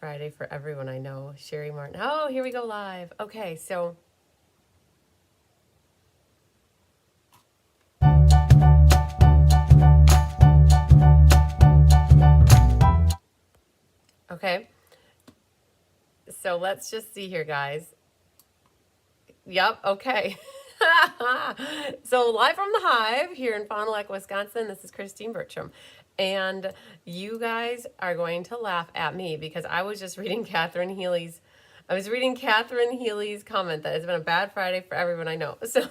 Friday for everyone I know. Sherry Martin. Oh, here we go live. Okay, so okay. So let's just see here, guys. Yep, okay. So live from the Hive here in Fond du Lac, Wisconsin. This is Christine Bertram. And you guys are going to laugh at me because I was just reading Catherine Healy's comment that it's been a bad Friday for everyone I know. So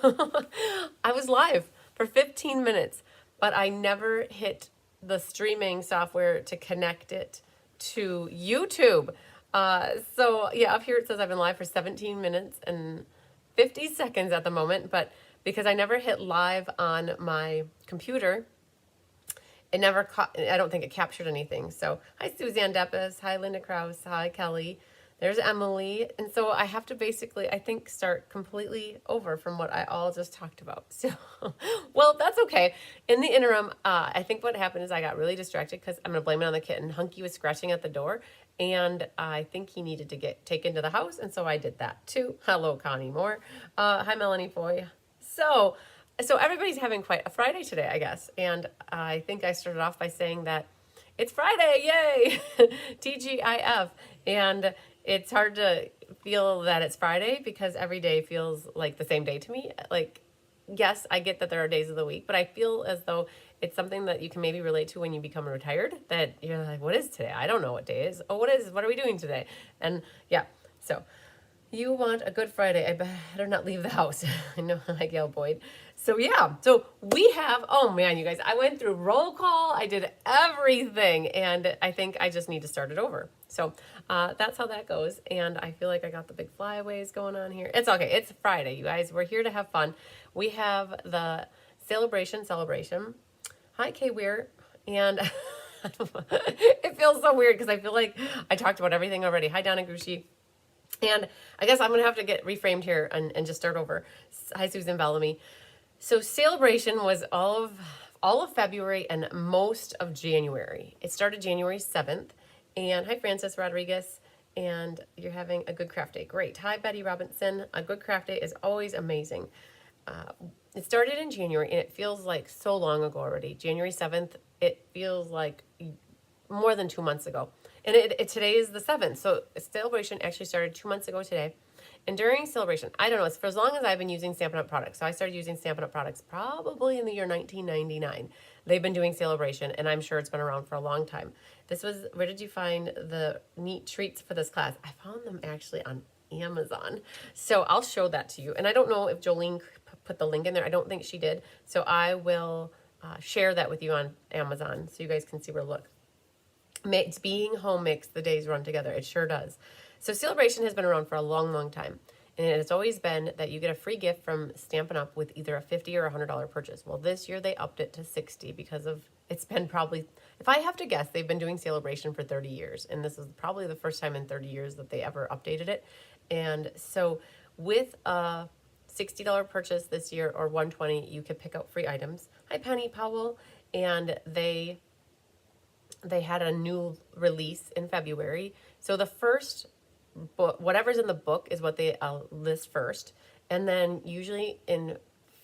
I was live for 15 minutes, but I never hit the streaming software to connect it to YouTube. So yeah, up here it says I've been live for 17 minutes and 50 seconds at the moment, but because I never hit live on my computer, it never I don't think it captured anything. So hi Suzanne Deppes, hi Linda Krause, hi Kelly, there's Emily. And so I have to basically, I think, start completely over from what I all just talked about. So, well, that's okay. In the interim, I think what happened is I got really distracted because I'm going to blame it on the kitten. Hunky was scratching at the door and I think he needed to get taken to the house. And so I did that too. Hello, Connie Moore. Hi, Melanie Foy. So everybody's having quite a Friday today, I guess. And I think I started off by saying that it's Friday, yay! TGIF. And it's hard to feel that it's Friday because every day feels like the same day to me. Like, yes, I get that there are days of the week, but I feel as though it's something that you can maybe relate to when you become retired, that you're like, what is today? I don't know what day is. Oh, what are we doing today? And yeah, so you want a good Friday. I better not leave the house. I know, like Gail Boyd. So yeah, so we have, oh man, you guys, I went through roll call. I did everything. And I think I just need to start it over. So that's how that goes. And I feel like I got the big flyaways going on here. It's okay. It's Friday, you guys. We're here to have fun. We have the Sale-a-Bration. Hi, Kay Weir. And it feels so weird because I feel like I talked about everything already. Hi, Donna Gucci. And I guess I'm going to have to get reframed here and just start over. Hi, Susan Bellamy. So Sale-a-Bration was all of February and most of January. It started January 7th. And hi, Francis Rodriguez. And you're having a good craft day. Great. Hi, Betty Robinson. A good craft day is always amazing. It started in January, and it feels like so long ago already. January 7th, it feels like more than 2 months ago. And today is the 7th. So Sale-a-Bration actually started 2 months ago today. And during Sale-a-Bration, I don't know, it's for as long as I've been using Stampin' Up! Products. So I started using Stampin' Up! Products probably in the year 1999. They've been doing Sale-a-Bration, and I'm sure it's been around for a long time. This was, where did you find the neat treats for this class? I found them actually on Amazon. So I'll show that to you. And I don't know if Jolene put the link in there. I don't think she did. So I will share that with you on Amazon so you guys can see where to look. Being home makes the days run together. It sure does. So Sale-a-Bration has been around for a long, long time. And it's always been that you get a free gift from Stampin' Up! With either a $50 or $100 purchase. Well, this year they upped it to $60 because of, it's been probably, if I have to guess, they've been doing Sale-a-Bration for 30 years. And this is probably the first time in 30 years that they ever updated it. And so with a $60 purchase this year or $120, you could pick out free items. Hi, Penny Powell. And they had a new release in February. So the first book, whatever's in the book is what they list first. And then usually in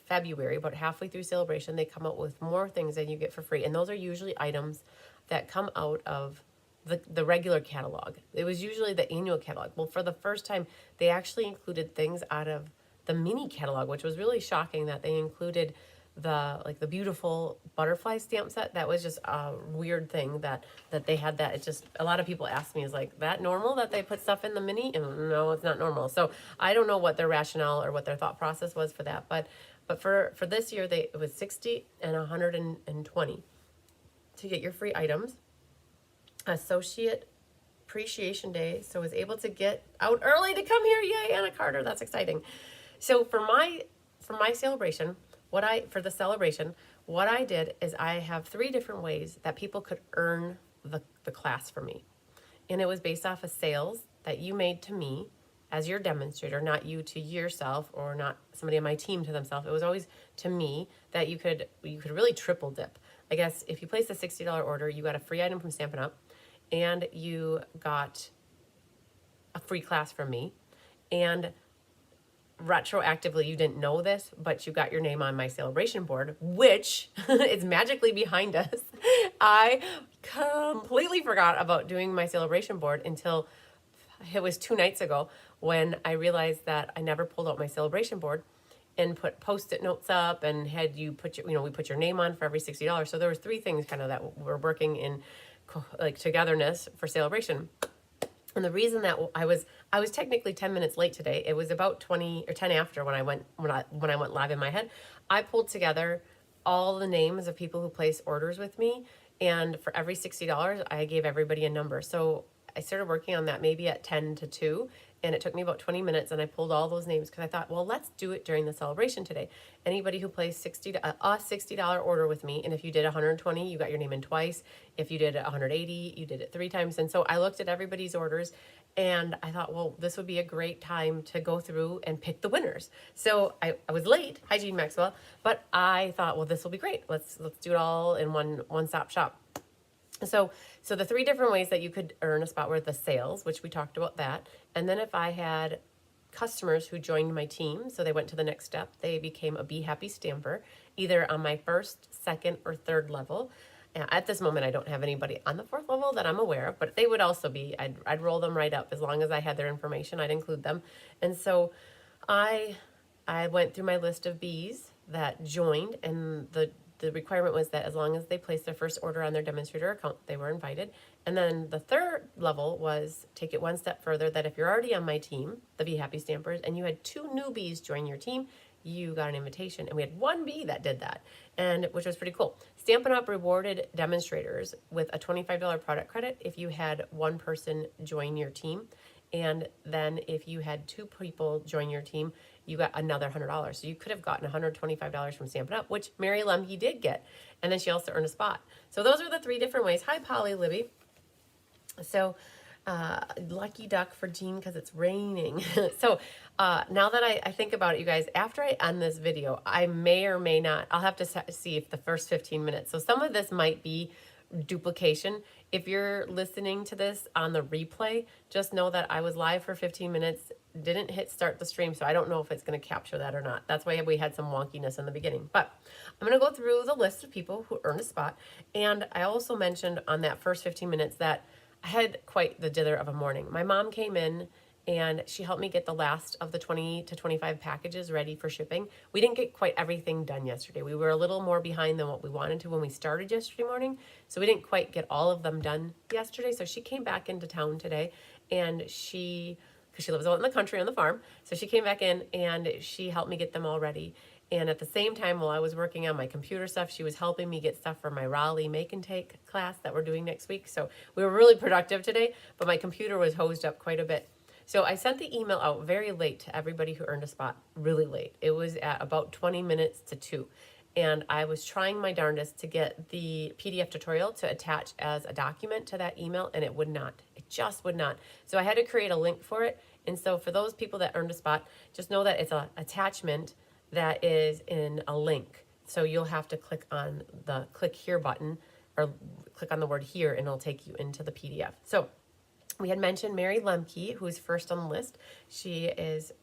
February, about halfway through Sale-a-Bration, they come out with more things that you get for free. And those are usually items that come out of the regular catalog. It was usually the annual catalog. Well, for the first time, they actually included things out of the mini catalog, which was really shocking that they included the beautiful butterfly stamp set. That was just a weird thing that they had that. It just, a lot of people ask me, is like, that normal that they put stuff in the mini? And no, it's not normal. So I don't know what their rationale or what their thought process was for that. But for this year, it was $60 and $120 to get your free items. Associate Appreciation Day, so I was able to get out early to come here. Yay, Anna Carter, that's exciting. So for my Sale-a-Bration, for the Sale-a-Bration, what I did is I have 3 different ways that people could earn the class for me. And it was based off of sales that you made to me as your demonstrator, not you to yourself or not somebody on my team to themselves. It was always to me that you could really triple dip. I guess if you placed a $60 order, you got a free item from Stampin' Up! And you got a free class from me. And retroactively, you didn't know this, but you got your name on my Sale-a-Bration board, which is magically behind us. I completely forgot about doing my Sale-a-Bration board until it was 2 nights ago when I realized that I never pulled out my Sale-a-Bration board and put post-it notes up and had you put your, we put your name on for every $60. So there was 3 things kind of that were working in like togetherness for Sale-a-Bration. And the reason that I was technically 10 minutes late today. It was about 20 or 10 after when I went live in my head. I pulled together all the names of people who place orders with me, and for every $60, I gave everybody a number. So I started working on that maybe at 10 to 2, and it took me about 20 minutes, and I pulled all those names because I thought, well, let's do it during the celebration today. Anybody who placed a $60 order with me, and if you did 120, you got your name in twice. If you did 180, you did it 3 times. And so I looked at everybody's orders, and I thought, well, this would be a great time to go through and pick the winners. So I was late, hi Jean Maxwell, but I thought, well, this will be great. Let's do it all in one-stop shop. So the 3 different ways that you could earn a spot were the sales, which we talked about that. And then if I had customers who joined my team, so they went to the next step, they became a Be Happy stamper, either on my 1st, 2nd, or 3rd level. At this moment, I don't have anybody on the 4th level that I'm aware of, but they would also be, I'd roll them right up. As long as I had their information, I'd include them. And so I went through my list of bees that joined, and the requirement was that as long as they placed their first order on their demonstrator account, they were invited. And then the 3rd level was take it one step further, that if you're already on my team, the Be Happy Stampers, and you had 2 newbies join your team, you got an invitation. And we had 1 bee that did that, and which was pretty cool. Stampin' Up! Rewarded demonstrators with a $25 product credit if you had 1 person join your team. And then if you had 2 people join your team, you got another $100. So you could have gotten $125 from Stampin' Up!, which Mary Lemke did get. And then she also earned a spot. So those are the 3 different ways. Hi, Polly Libby. So lucky duck for Jean because it's raining. So now that I think about it, you guys, after I end this video, I may or may not, I'll have to see if the first 15 minutes. So some of this might be duplication. If you're listening to this on the replay, just know that I was live for 15 minutes, didn't hit start the stream, so I don't know if it's going to capture that or not. That's why we had some wonkiness in the beginning. But I'm going to go through the list of people who earned a spot. And I also mentioned on that first 15 minutes that I had quite the dither of a morning. My mom came in and she helped me get the last of the 20 to 25 packages ready for shipping. We didn't get quite everything done yesterday. We were a little more behind than what we wanted to when we started yesterday morning, so we didn't quite get all of them done yesterday. So she came back into town today, and because she lives out in the country on the farm, so she came back in and she helped me get them all ready. And at the same time, while I was working on my computer stuff, she was helping me get stuff for my Raleigh Make and Take class that we're doing next week. So we were really productive today, but my computer was hosed up quite a bit. So I sent the email out very late to everybody who earned a spot, really late. It was at about 20 minutes to 2. And I was trying my darndest to get the PDF tutorial to attach as a document to that email, and it would not. It just would not. So I had to create a link for it. And so for those people that earned a spot, just know that it's an attachment that is in a link. So you'll have to click on the click here button, or click on the word here, and it'll take you into the PDF. So we had mentioned Mary Lemke, who's first on the list. She is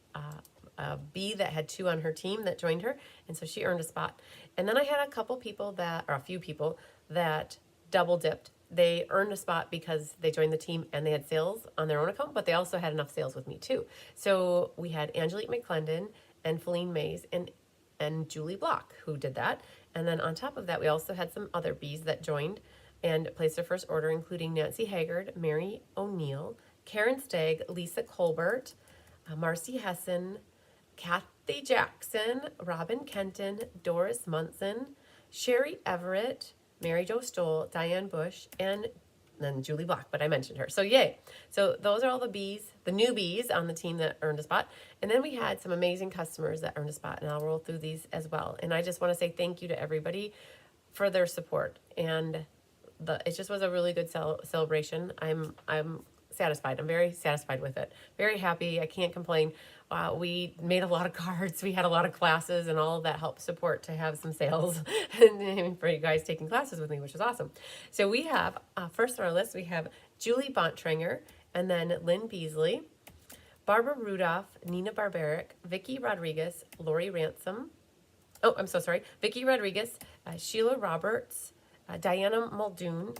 a bee that had 2 on her team that joined her, and so she earned a spot. And then I had a few people that double dipped. They earned a spot because they joined the team and they had sales on their own account, but they also had enough sales with me too. So we had Angelique McClendon and Feline Mays and Julie Block who did that. And then on top of that, we also had some other bees that joined and placed their first order, including Nancy Haggard, Mary O'Neill, Karen Stagg, Lisa Colbert, Marcy Hessen, Kathy Jackson, Robin Kenton, Doris Munson, Sherry Everett, Mary Jo Stoll, Diane Bush, and then Julie Block, but I mentioned her. So yay. So those are all the bees, the newbies on the team that earned a spot. And then we had some amazing customers that earned a spot, and I'll roll through these as well. And I just want to say thank you to everybody for their support. And it just was a really good celebration. I'm satisfied. I'm very satisfied with it. Very happy. I can't complain. We made a lot of cards. We had a lot of classes, and all of that helped support to have some sales and for you guys taking classes with me, which is awesome. So we have, first on our list, we have Julie Bontranger, and then Lynn Beasley, Barbara Rudolph, Nina Barbaric, Vicky Rodriguez, Lori Ransom. Oh, I'm so sorry. Vicky Rodriguez, Sheila Roberts, Diana Muldoon,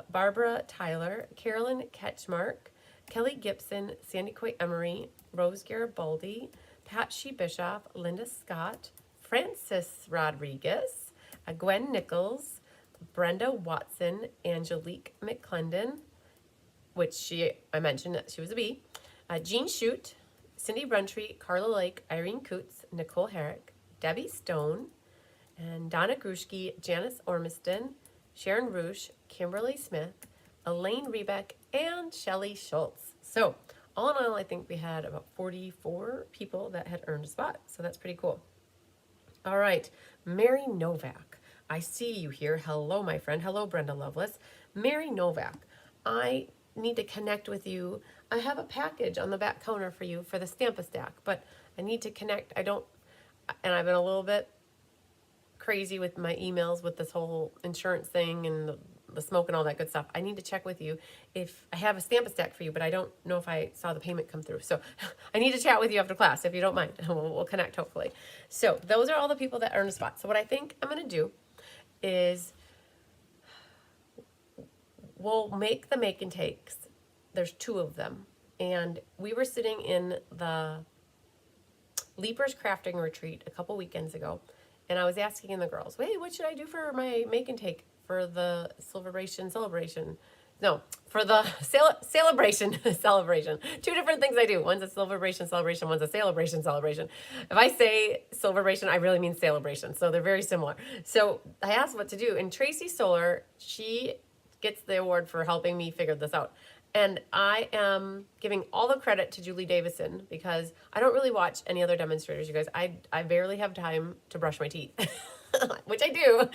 Barbara Tyler, Carolyn Ketchmark, Kelly Gibson, Sandy Coy Emery, Rose Garibaldi, Pat Shee Bischoff, Linda Scott, Francis Rodriguez, Gwen Nichols, Brenda Watson, Angelique McClendon, which I mentioned that she was a bee, Jean Shute, Cindy Bruntree, Carla Lake, Irene Coots, Nicole Herrick, Debbie Stone, and Donna Grushke, Janice Ormiston, Sharon Roosh, Kimberly Smith, Elaine Rebeck, and Shelley Schultz. So all in all, I think we had about 44 people that had earned a spot. So that's pretty cool. All right, Mary Novak. I see you here. Hello, my friend. Hello, Brenda Lovelace. Mary Novak, I need to connect with you. I have a package on the back counter for you for the Stamp-A-Stack, but I need to connect. And I've been a little bit crazy with my emails with this whole insurance thing and the smoke and all that good stuff. I need to check with you if I have a Stamp-A-Stack for you, but I don't know if I saw the payment come through. So I need to chat with you after class if you don't mind. We'll connect hopefully. So those are all the people that earned a spot. So what I think I'm going to do is we'll make the make and takes. There's 2 of them. And we were sitting in the Leapers Crafting Retreat a couple weekends ago. And I was asking the girls, wait, what should I do for my make and take for the celebration? No, for the Sale-a-Bration celebration. 2 different things I do. One's a celebration, one's a Sale-a-Bration celebration. If I say celebration, I really mean Sale-a-Bration. So they're very similar. So I asked what to do. And Tracy Solar, she gets the award for helping me figure this out. And I am giving all the credit to Julie Davison because I don't really watch any other demonstrators, you guys. I barely have time to brush my teeth, which I do.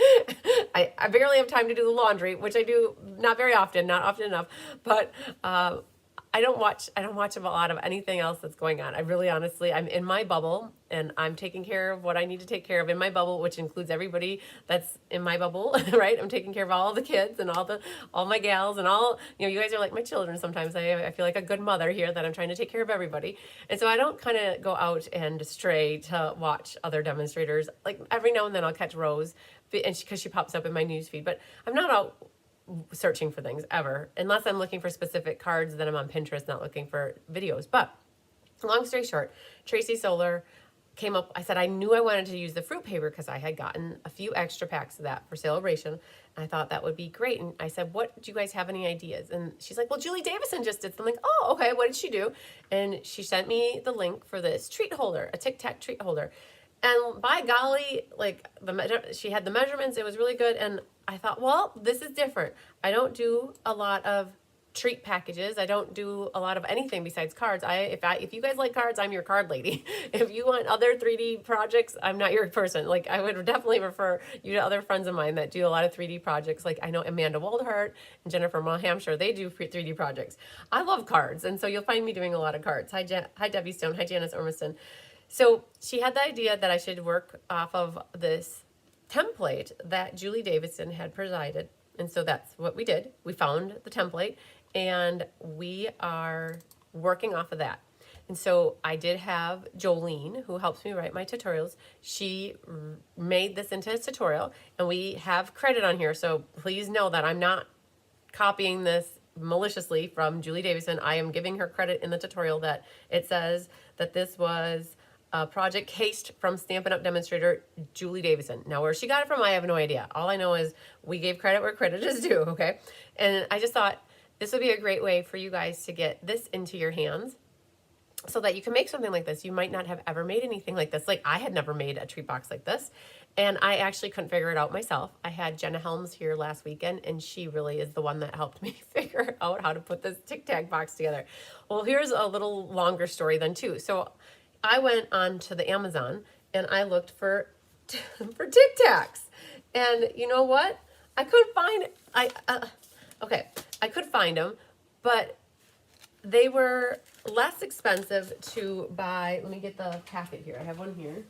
I barely have time to do the laundry, which I do not very often, not often enough. But I don't watch a lot of anything else that's going on. I really honestly, I'm in my bubble and I'm taking care of what I need to take care of in my bubble, which includes everybody that's in my bubble, right? I'm taking care of all the kids and all my gals and all, you guys are like my children sometimes. I feel like a good mother here that I'm trying to take care of everybody. And so I don't kind of go out and stray to watch other demonstrators. Like every now and then I'll catch Rose because she pops up in my newsfeed, but I'm not out searching for things ever, unless I'm looking for specific cards. Then I'm on Pinterest, not looking for videos. But long story short, Tracy Solar came up. I said I knew I wanted to use the fruit paper because I had gotten a few extra packs of that for Sale-a-Bration. And I thought that would be great. And I said, what do you guys have any ideas? And she's like, well, Julie Davison just did something. Oh, okay. What did she do? And she sent me the link for this treat holder, a Tic Tac treat holder. And by golly, like she had the measurements. It was really good. And I thought, well, this is different. I don't do a lot of treat packages. I don't do a lot of anything besides cards. If you guys like cards, I'm your card lady. If you want other 3D projects, I'm not your person. Like I would definitely refer you to other friends of mine that do a lot of 3D projects. Like I know Amanda Waldhart and Jennifer Hampshire, they do 3D projects. I love cards. And so you'll find me doing a lot of cards. Hi, Debbie Stone. Hi, Janice Ormiston. So she had the idea that I should work off of this template that Julie Davison had provided. And so that's what we did. We found the template and we are working off of that. And so I did have Jolene, who helps me write my tutorials. She made this into a tutorial and we have credit on here. So please know that I'm not copying this maliciously from Julie Davison. I am giving her credit in the tutorial that it says that this was a project cased from Stampin' Up! Demonstrator Julie Davison. Now, where she got it from, I have no idea. All I know is we gave credit where credit is due, okay? And I just thought this would be a great way for you guys to get this into your hands so that you can make something like this. You might not have ever made anything like this. Like, I had never made a treat box like this, and I actually couldn't figure it out myself. I had Jenna Helms here last weekend, and she really is the one that helped me figure out how to put this Tic Tac box together. Well, here's a little longer story then, too. So I went on to the Amazon and I looked for Tic Tacs, and you know what? I couldn't find. I could find them, but they were less expensive to buy. Let me get the packet here. I have one here.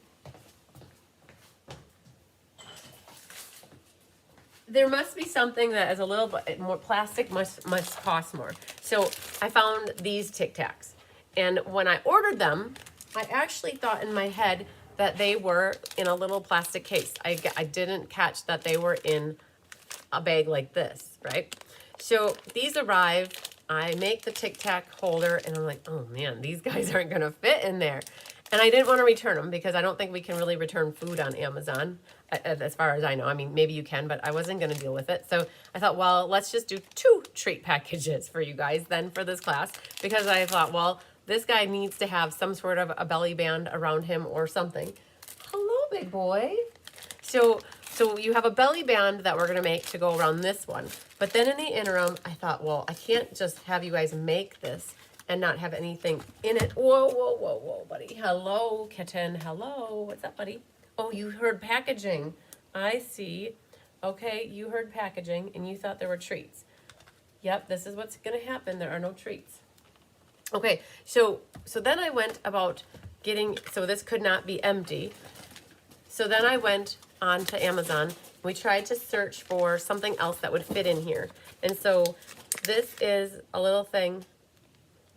There must be something that is a little bit more plastic, must cost more. So I found these Tic Tacs. And when I ordered them, I actually thought in my head that they were in a little plastic case. I didn't catch that they were in a bag like this, right? So these arrive, I make the Tic Tac holder, and I'm like, oh man, these guys aren't gonna fit in there. And I didn't want to return them because I don't think we can really return food on Amazon, as far as I know. I mean, maybe you can, but I wasn't gonna deal with it. So I thought, well, let's just do 2 treat packages for you guys then for this class, because I thought, well, this guy needs to have some sort of a belly band around him or something. Hello, big boy. So you have a belly band that we're going to make to go around this one. But then in the interim, I thought, well, I can't just have you guys make this and not have anything in it. Whoa, whoa, whoa, whoa, buddy. Hello, kitten. Hello. What's up, buddy? Oh, you heard packaging. I see. Okay, you heard packaging and you thought there were treats. Yep, this is what's going to happen. There are no treats. Okay, so then I went about getting, so this could not be empty. So then I went on to Amazon. We tried to search for something else that would fit in here. And so this is a little thing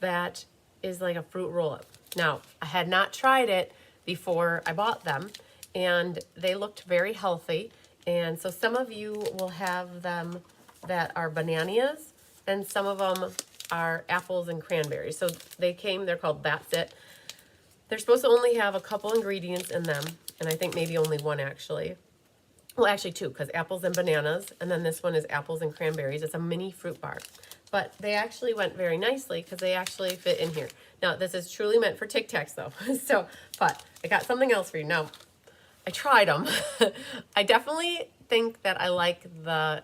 that is like a fruit roll-up. Now, I had not tried it before I bought them, and they looked very healthy. And so some of you will have them that are bananas, and some of them are apples and cranberries. So they're called That's It. They're supposed to only have a couple ingredients in them, and I think maybe only one actually. Well, actually 2, because apples and bananas, and then this one is apples and cranberries. It's a mini fruit bar. But they actually went very nicely because they actually fit in here. Now, this is truly meant for Tic Tacs though. But I got something else for you. Now, I tried them. I definitely think that I like the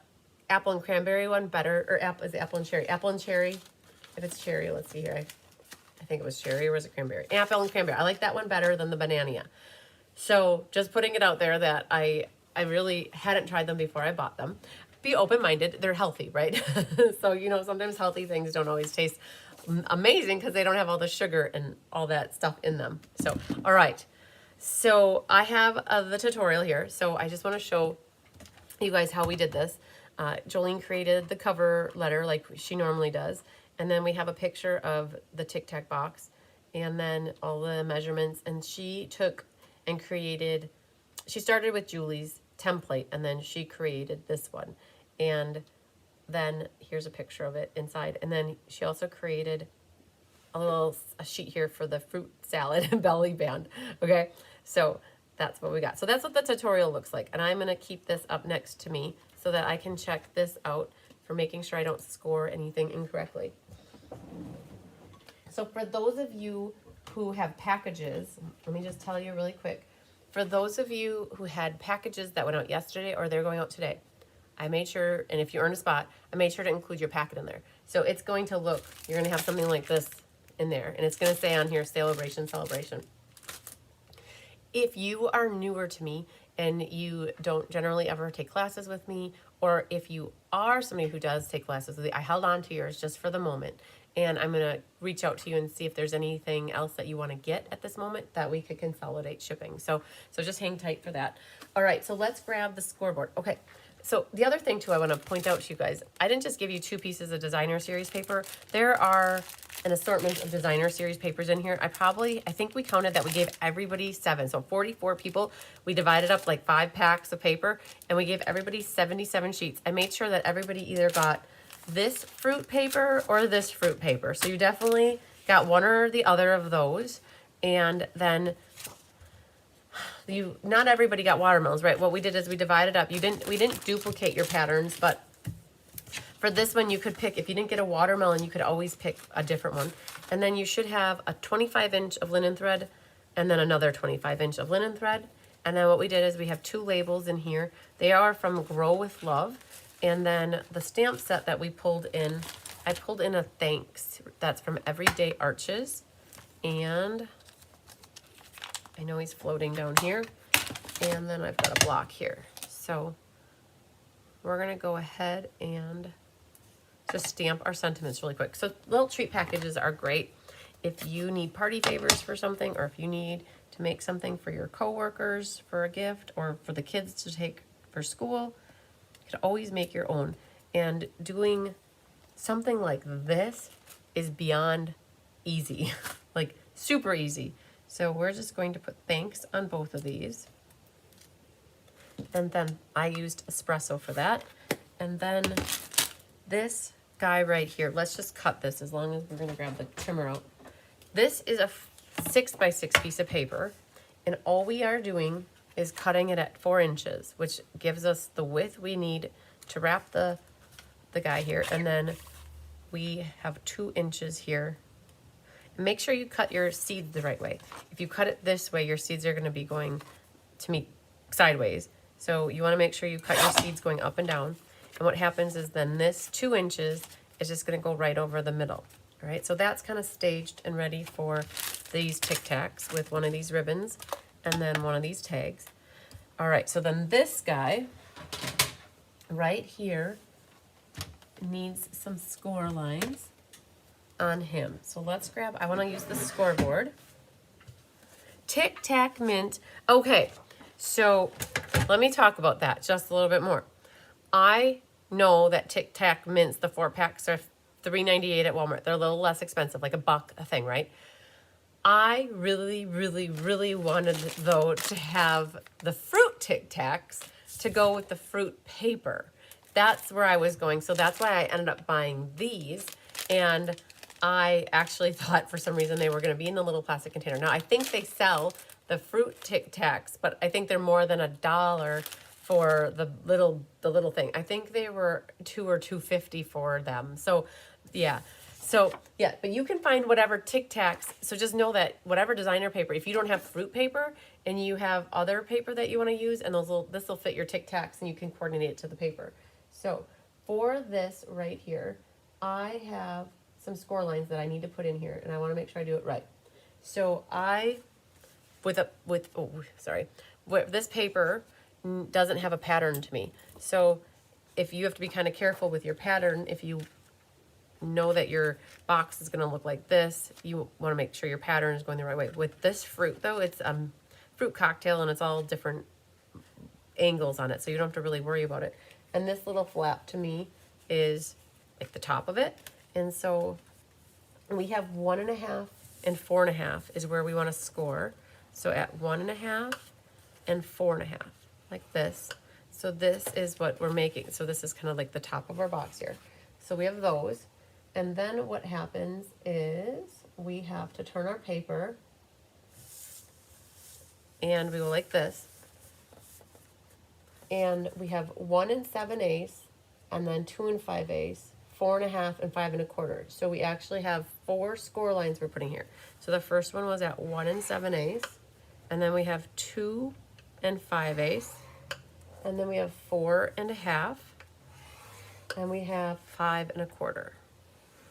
apple and cranberry one better, or is it apple and cherry? Apple and cherry. If it's cherry, let's see here. I think it was cherry, or was it cranberry? Apple and cranberry. I like that one better than the banana. So just putting it out there that I really hadn't tried them before I bought them. Be open-minded. They're healthy, right? So, you know, sometimes healthy things don't always taste amazing because they don't have all the sugar and all that stuff in them. So, all right. So I have the tutorial here. So I just want to show you guys how we did this. Jolene created the cover letter like she normally does. And then we have a picture of the Tic Tac box and then all the measurements. And she took and created, she started with Julie's template and then she created this one. And then here's a picture of it inside. And then she also created a sheet here for the fruit salad and belly band. Okay, so that's what we got. So that's what the tutorial looks like. And I'm going to keep this up next to me so that I can check this out for making sure I don't score anything incorrectly. So for those of you who have packages, let me just tell you really quick. For those of you who had packages that went out yesterday or they're going out today, I made sure, and if you earn a spot, I made sure to include your packet in there. So it's going to look, you're going to have something like this in there, and it's going to say on here, Sale-a-Bration, Celebration. If you are newer to me and you don't generally ever take classes with me, or if you are somebody who does take classes with me, I held on to yours just for the moment. And I'm going to reach out to you and see if there's anything else that you want to get at this moment that we could consolidate shipping. So just hang tight for that. All right, so let's grab the scoreboard. Okay, so the other thing too I want to point out to you guys, I didn't just give you 2 pieces of designer series paper. There are an assortment of designer series papers in here. I think we counted that we gave everybody 7. So 44 people, we divided up like 5 packs of paper and we gave everybody 77 sheets. I made sure that everybody either got this fruit paper or this fruit paper. So you definitely got one or the other of those. And then not everybody got watermelons, right? What we did is we divided up. We didn't duplicate your patterns, but for this one you could pick, if you didn't get a watermelon, you could always pick a different one. And then you should have a 25-inch of linen thread and then another 25-inch of linen thread. And then what we did is we have 2 labels in here. They are from Grow with Love. And then the stamp set that we pulled in, I pulled in a thanks. That's from Everyday Arches. And I know he's floating down here. And then I've got a block here. So we're going to go ahead and just stamp our sentiments really quick. So little treat packages are great if you need party favors for something, or if you need to make something for your coworkers for a gift, or for the kids to take for school. You could always make your own. And doing something like this is beyond easy. like super easy. So we're just going to put thanks on both of these. And then I used espresso for that. And then this guy right here, let's just cut this as long as we're gonna grab the trimmer out. This is a 6x6 piece of paper, and all we are doing is cutting it at 4 inches, which gives us the width we need to wrap the guy here. And then we have 2 inches here. And make sure you cut your seeds the right way. If you cut it this way, your seeds are gonna be going to meet sideways. So you wanna make sure you cut your seeds going up and down. And what happens is then this 2 inches is just gonna go right over the middle. All right, so that's kind of staged and ready for these Tic Tacs with one of these ribbons and then one of these tags. All right, so then this guy right here needs some score lines on him. So let's grab, I want to use the scoreboard. Tic Tac mint. Okay, so let me talk about that just a little bit more. I know that Tic Tac mints, the 4-packs are $3.98 at Walmart. They're a little less expensive, like $1 a thing, right? I really, really, really wanted, though, to have the fruit Tic Tacs to go with the fruit paper. That's where I was going. So that's why I ended up buying these. And I actually thought for some reason they were going to be in the little plastic container. Now, I think they sell the fruit Tic Tacs, but I think they're more than $1 for the little thing. I think they were $2 or $2.50 for them. So, yeah. So, yeah, but you can find whatever Tic Tacs. So just know that whatever designer paper, if you don't have fruit paper and you have other paper that you want to use, and this will fit your Tic Tacs and you can coordinate it to the paper. So for this right here, I have some score lines that I need to put in here, and I want to make sure I do it right. So this paper doesn't have a pattern to me. So if you have to be kind of careful with your pattern, if you know that your box is going to look like this, you want to make sure your pattern is going the right way. With this fruit, though, it's fruit cocktail, and it's all different angles on it, so you don't have to really worry about it. And this little flap to me is like the top of it. And so we have 1.5 and 4.5 is where we want to score. So at 1.5 and 4.5, like this. So this is what we're making. So this is kind of like the top of our box here. So we have those. And then what happens is we have to turn our paper, and we go like this. And we have 1 7/8, and then 2 5/8, 4.5, and 5 1/4. So we actually have 4 score lines we're putting here. So the first one was at 1 7/8, and then we have 2 5/8, and then we have 4.5, and we have 5 1/4.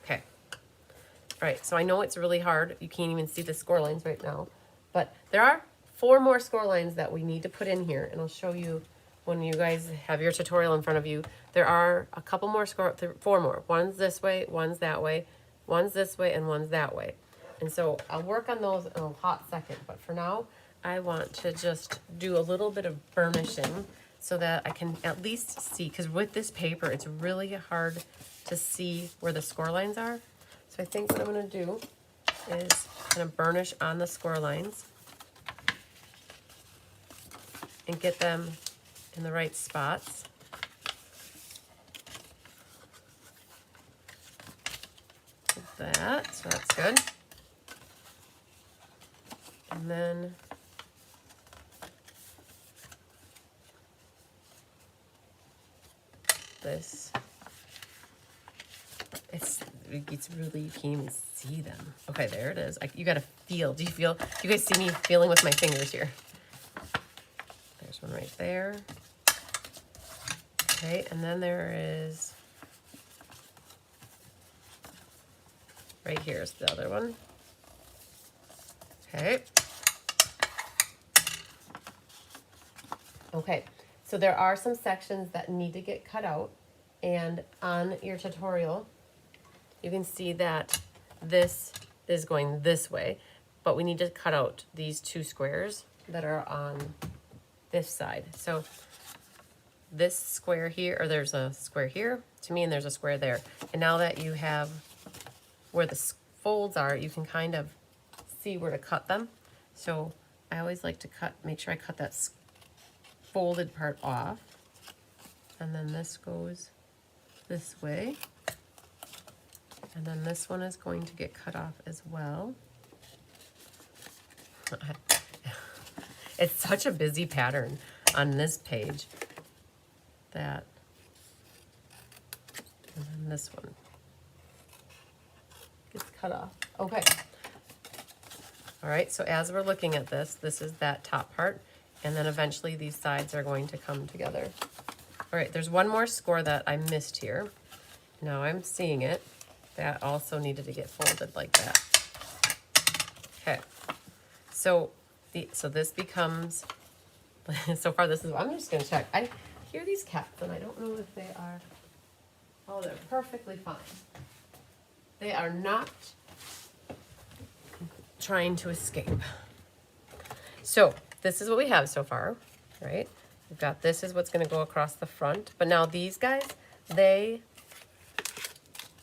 Okay. All right, so I know it's really hard. You can't even see the score lines right now, but there are 4 more score lines that we need to put in here, and I'll show you when you guys have your tutorial in front of you. There are a couple more 4 more. One's this way, one's that way, one's this way, and one's that way. And so I'll work on those in a hot second, but for now, I want to just do a little bit of burnishing so that I can at least see, because with this paper, it's really hard to see where the score lines are. So I think what I'm going to do is kind of burnish on the score lines and get them in the right spots. Like that, so that's good. And then this. It's really, you can't even see them. Okay, there it is. You gotta feel. Do you guys see me feeling with my fingers here? There's one right there. Okay, and then there is, right here is the other one. Okay. Okay, so there are some sections that need to get cut out, and on your tutorial, you can see that this is going this way, but we need to cut out these 2 squares that are on this side. So this square here, or there's a square here to me, and there's a square there. And now that you have where the folds are, you can kind of see where to cut them. So I always like to make sure I cut that folded part off. And then this goes this way. And then this one is going to get cut off as well. It's such a busy pattern on this page that, and then this one gets cut off. Okay. All right, so as we're looking at this, this is that top part, and then eventually these sides are going to come together. All right, there's one more score that I missed here. Now I'm seeing it. That also needed to get folded like that. Okay, so this becomes, so far this is, I'm just gonna check. I hear these cats and I don't know if they are, oh, they're perfectly fine. They are not trying to escape. So this is what we have so far, right? We've got, this is what's gonna go across the front, but now these guys, they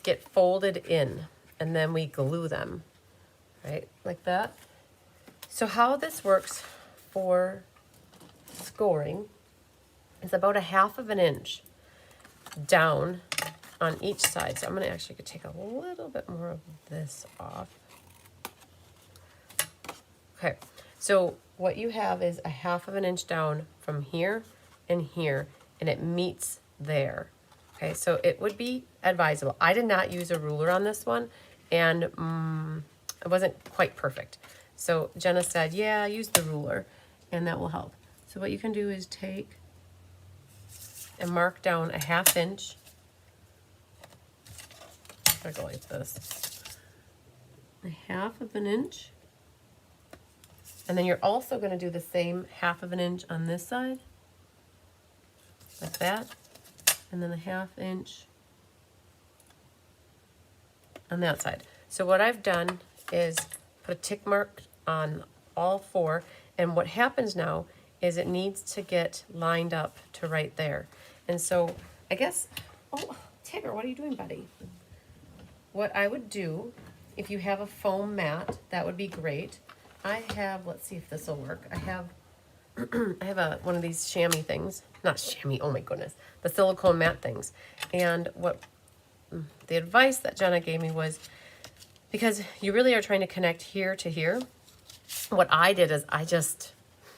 get folded in and then we glue them, right? Like that. So how this works for scoring is about 1/2 inch down on each side. So I'm gonna actually take a little bit more of this off. Okay, so what you have is 1/2 inch down from here and here, and it meets there. Okay, so it would be advisable. I did not use a ruler on this one, and it wasn't quite perfect. So Jenna said, yeah, use the ruler, and that will help. So what you can do is take and mark down 1/2 inch. I go like this. 1/2 inch. And then you're also going to do the same 1/2 inch on this side, like that. And then 1/2 inch on that side. So what I've done is put a tick mark on all 4, and what happens now is it needs to get lined up to right there. And so I guess, oh, Tigger, what are you doing, buddy? What I would do, if you have a foam mat, that would be great. I have, let's see if this will work. I have one of these chamois things, not chamois, oh my goodness, the silicone mat things. And what the advice that Jenna gave me was, because you really are trying to connect here to here, what I did is I just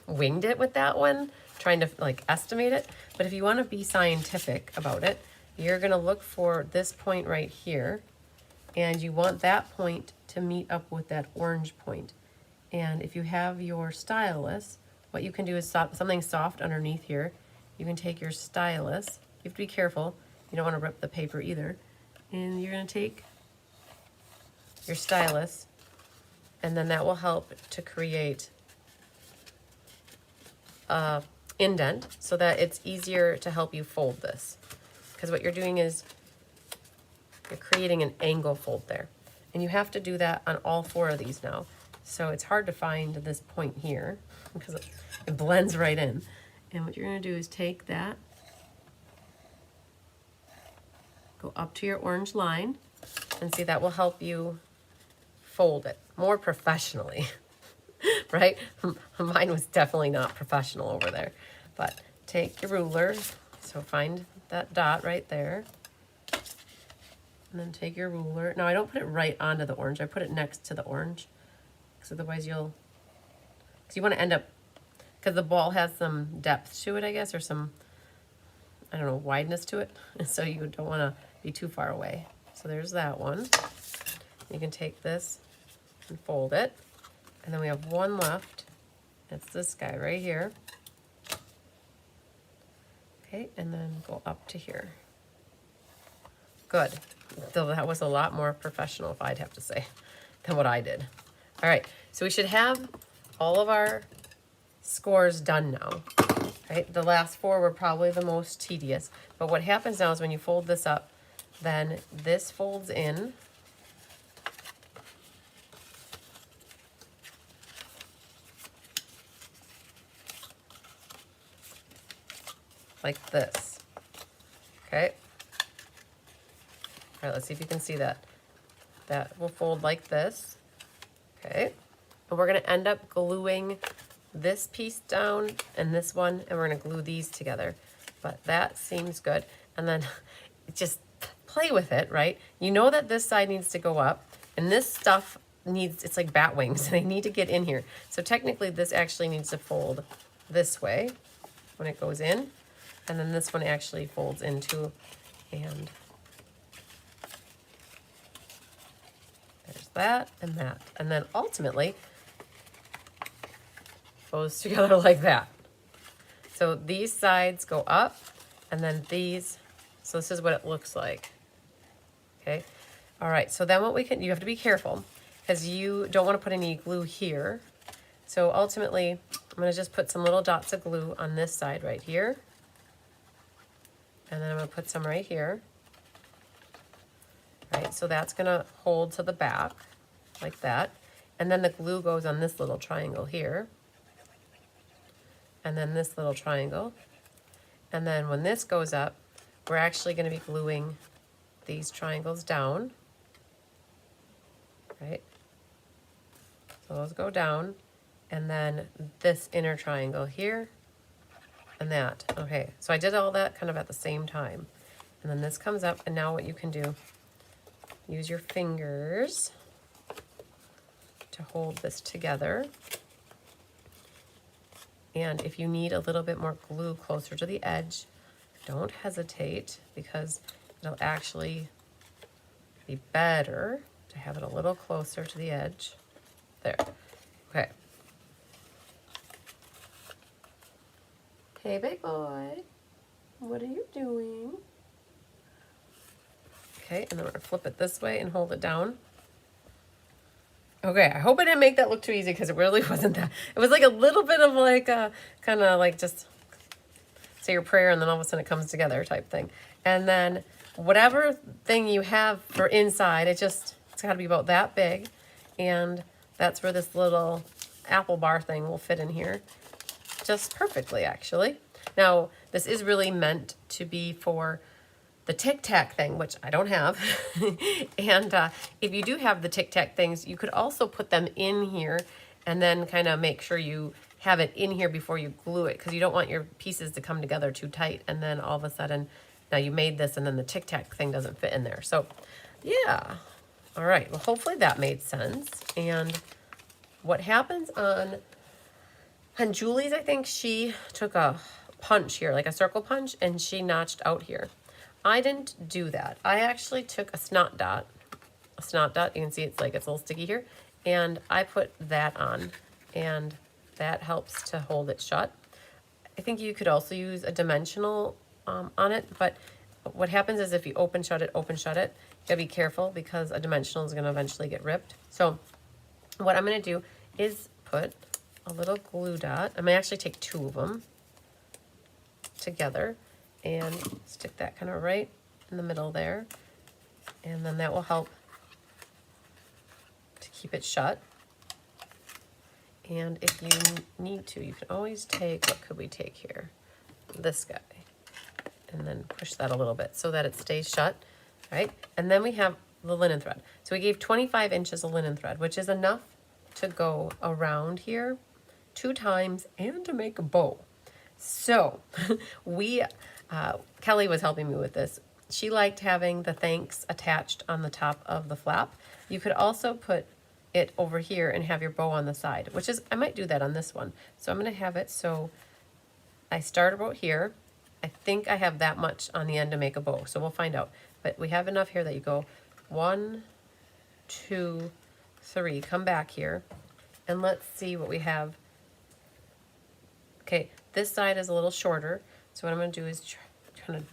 winged it with that one, trying to like estimate it. But if you want to be scientific about it, you're going to look for this point right here, and you want that point to meet up with that orange point. And if you have your stylus, what you can do is something soft underneath here. You can take your stylus. You have to be careful. You don't want to rip the paper either. And you're going to take your stylus, and then that will help to create a indent so that it's easier to help you fold this. Because what you're doing is you're creating an angle fold there. And you have to do that on all 4 of these now. So it's hard to find this point here because it blends right in. And what you're going to do is take that, go up to your orange line, and see, that will help you fold it more professionally, right? Mine was definitely not professional over there. But take your ruler, so find that dot right there, and then take your ruler. Now I don't put it right onto the orange, I put it next to the orange, because otherwise because you want to end up, because the ball has some depth to it, I guess, or some, I don't know, wideness to it, so you don't want to be too far away. So there's that one. You can take this and fold it, and then we have one left. It's this guy right here. Okay, and then go up to here. Good. Though that was a lot more professional, if I'd have to say, than what I did. All right, so we should have all of our scores done now. Right? The last 4 were probably the most tedious, but what happens now is when you fold this up, then this folds in. Like this. Okay. All right, let's see if you can see that. That will fold like this. Okay. And we're gonna end up gluing this piece down and this one, and we're gonna glue these together. But that seems good. And then just play with it, right? You know that this side needs to go up, and this stuff needs, it's like bat wings. They need to get in here. So technically this actually needs to fold this way when it goes in, and then this one actually folds into, and there's that and that. And then ultimately goes together like that. So these sides go up, and then these, so this is what it looks like. Okay. All right. So then what we can, you have to be careful because you don't want to put any glue here. So ultimately, I'm going to just put some little dots of glue on this side right here. And then I'm going to put some right here. Right. So that's going to hold to the back like that. And then the glue goes on this little triangle here. And then this little triangle. And then when this goes up, we're actually going to be gluing these triangles down, right? So those go down, and then this inner triangle here, and that. Okay, so I did all that kind of at the same time. And then this comes up, and now what you can do, use your fingers to hold this together. And if you need a little bit more glue closer to the edge, don't hesitate, because it'll actually be better to have it a little closer to the edge. There. Okay. Hey, big boy. What are you doing? Okay, and then we're gonna flip it this way and hold it down. Okay, I hope I didn't make that look too easy, because it really wasn't that. It was like a little bit of like a kind of like just say your prayer and then all of a sudden it comes together type thing. And then whatever thing you have for inside, it's got to be about that big. And that's where this little apple bar thing will fit in here just perfectly, actually. Now, this is really meant to be for the Tic Tac thing, which I don't have. And if you do have the Tic Tac things, you could also put them in here and then kind of make sure you have it in here before you glue it, because you don't want your pieces to come together too tight, and then all of a sudden, now you made this and then the Tic Tac thing doesn't fit in there. So yeah, all right, well hopefully that made sense. And what happens on Julie's, I think she took a punch here, like a circle punch, and she notched out here. I didn't do that. I actually took a snot dot, you can see it's like it's a little sticky here, and I put that on, and that helps to hold it shut. I think you could also use a dimensional on it, but what happens is if you open shut it, you gotta be careful, because a dimensional is gonna eventually get ripped. So what I'm gonna do is put a little glue dot. I'm gonna actually take 2 of them together and stick that kind of right in the middle there, and then that will help to keep it shut. And if you need to, you can always take, what could we take here? This guy. And then push that a little bit so that it stays shut, right? And then we have the linen thread. So we gave 25 inches of linen thread, which is enough to go around here 2 times and to make a bow. So Kelly was helping me with this. She liked having the thanks attached on the top of the flap. You could also put it over here and have your bow on the side, which is, I might do that on this one. So I'm going to have it so I start about here. I think I have that much on the end to make a bow, so we'll find out. But we have enough here that you go 1, 2, 3. Come back here and let's see what we have. Okay, this side is a little shorter, so what I'm going to do is kind of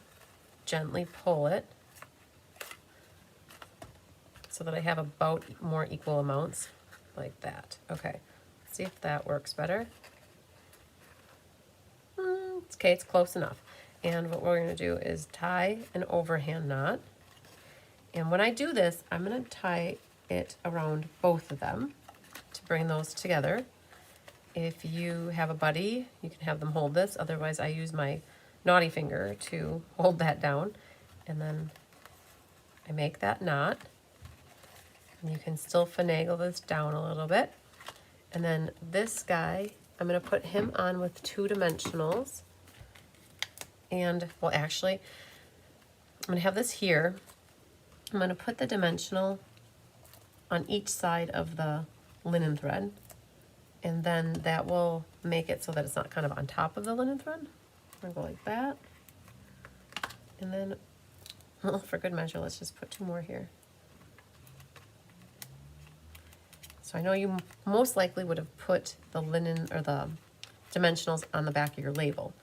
gently pull it so that I have about more equal amounts, like that. Okay, let's see if that works better. Okay, it's close enough. And what we're going to do is tie an overhand knot. And when I do this, I'm going to tie it around both of them to bring those together. If you have a buddy, you can have them hold this. Otherwise, I use my naughty finger to hold that down. And then I make that knot. And you can still finagle this down a little bit. And then this guy, I'm going to put him on with 2 dimensionals. And, well, actually, I'm going to have this here. I'm going to put the dimensional on each side of the linen thread. And then that will make it so that it's not kind of on top of the linen thread. I'm going to go like that. And then, well, for good measure, let's just put 2 more here. So I know you most likely would have put the linen or the dimensionals on the back of your label,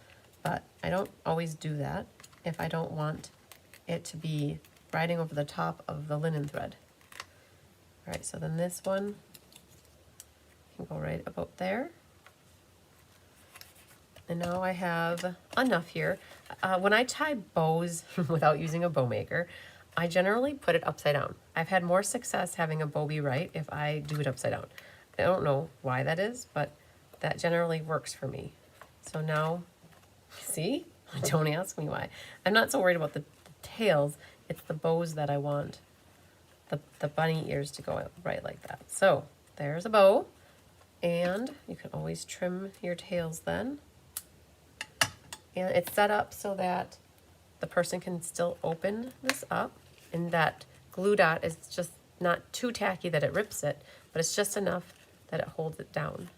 but I don't always do that if I don't want it to be riding over the top of the linen thread. All right, so then this one can go right about there. And now I have enough here. When I tie bows without using a bow maker, I generally put it upside down. I've had more success having a bow be right if I do it upside down. I don't know why that is, but that generally works for me. So now, see? Don't ask me why. I'm not so worried about the tails. It's the bows that I want the bunny ears to go right like that. So there's a bow. And you can always trim your tails then. And it's set up so that the person can still open this up, and that glue dot is just not too tacky that it rips it, but it's just enough that it holds it down.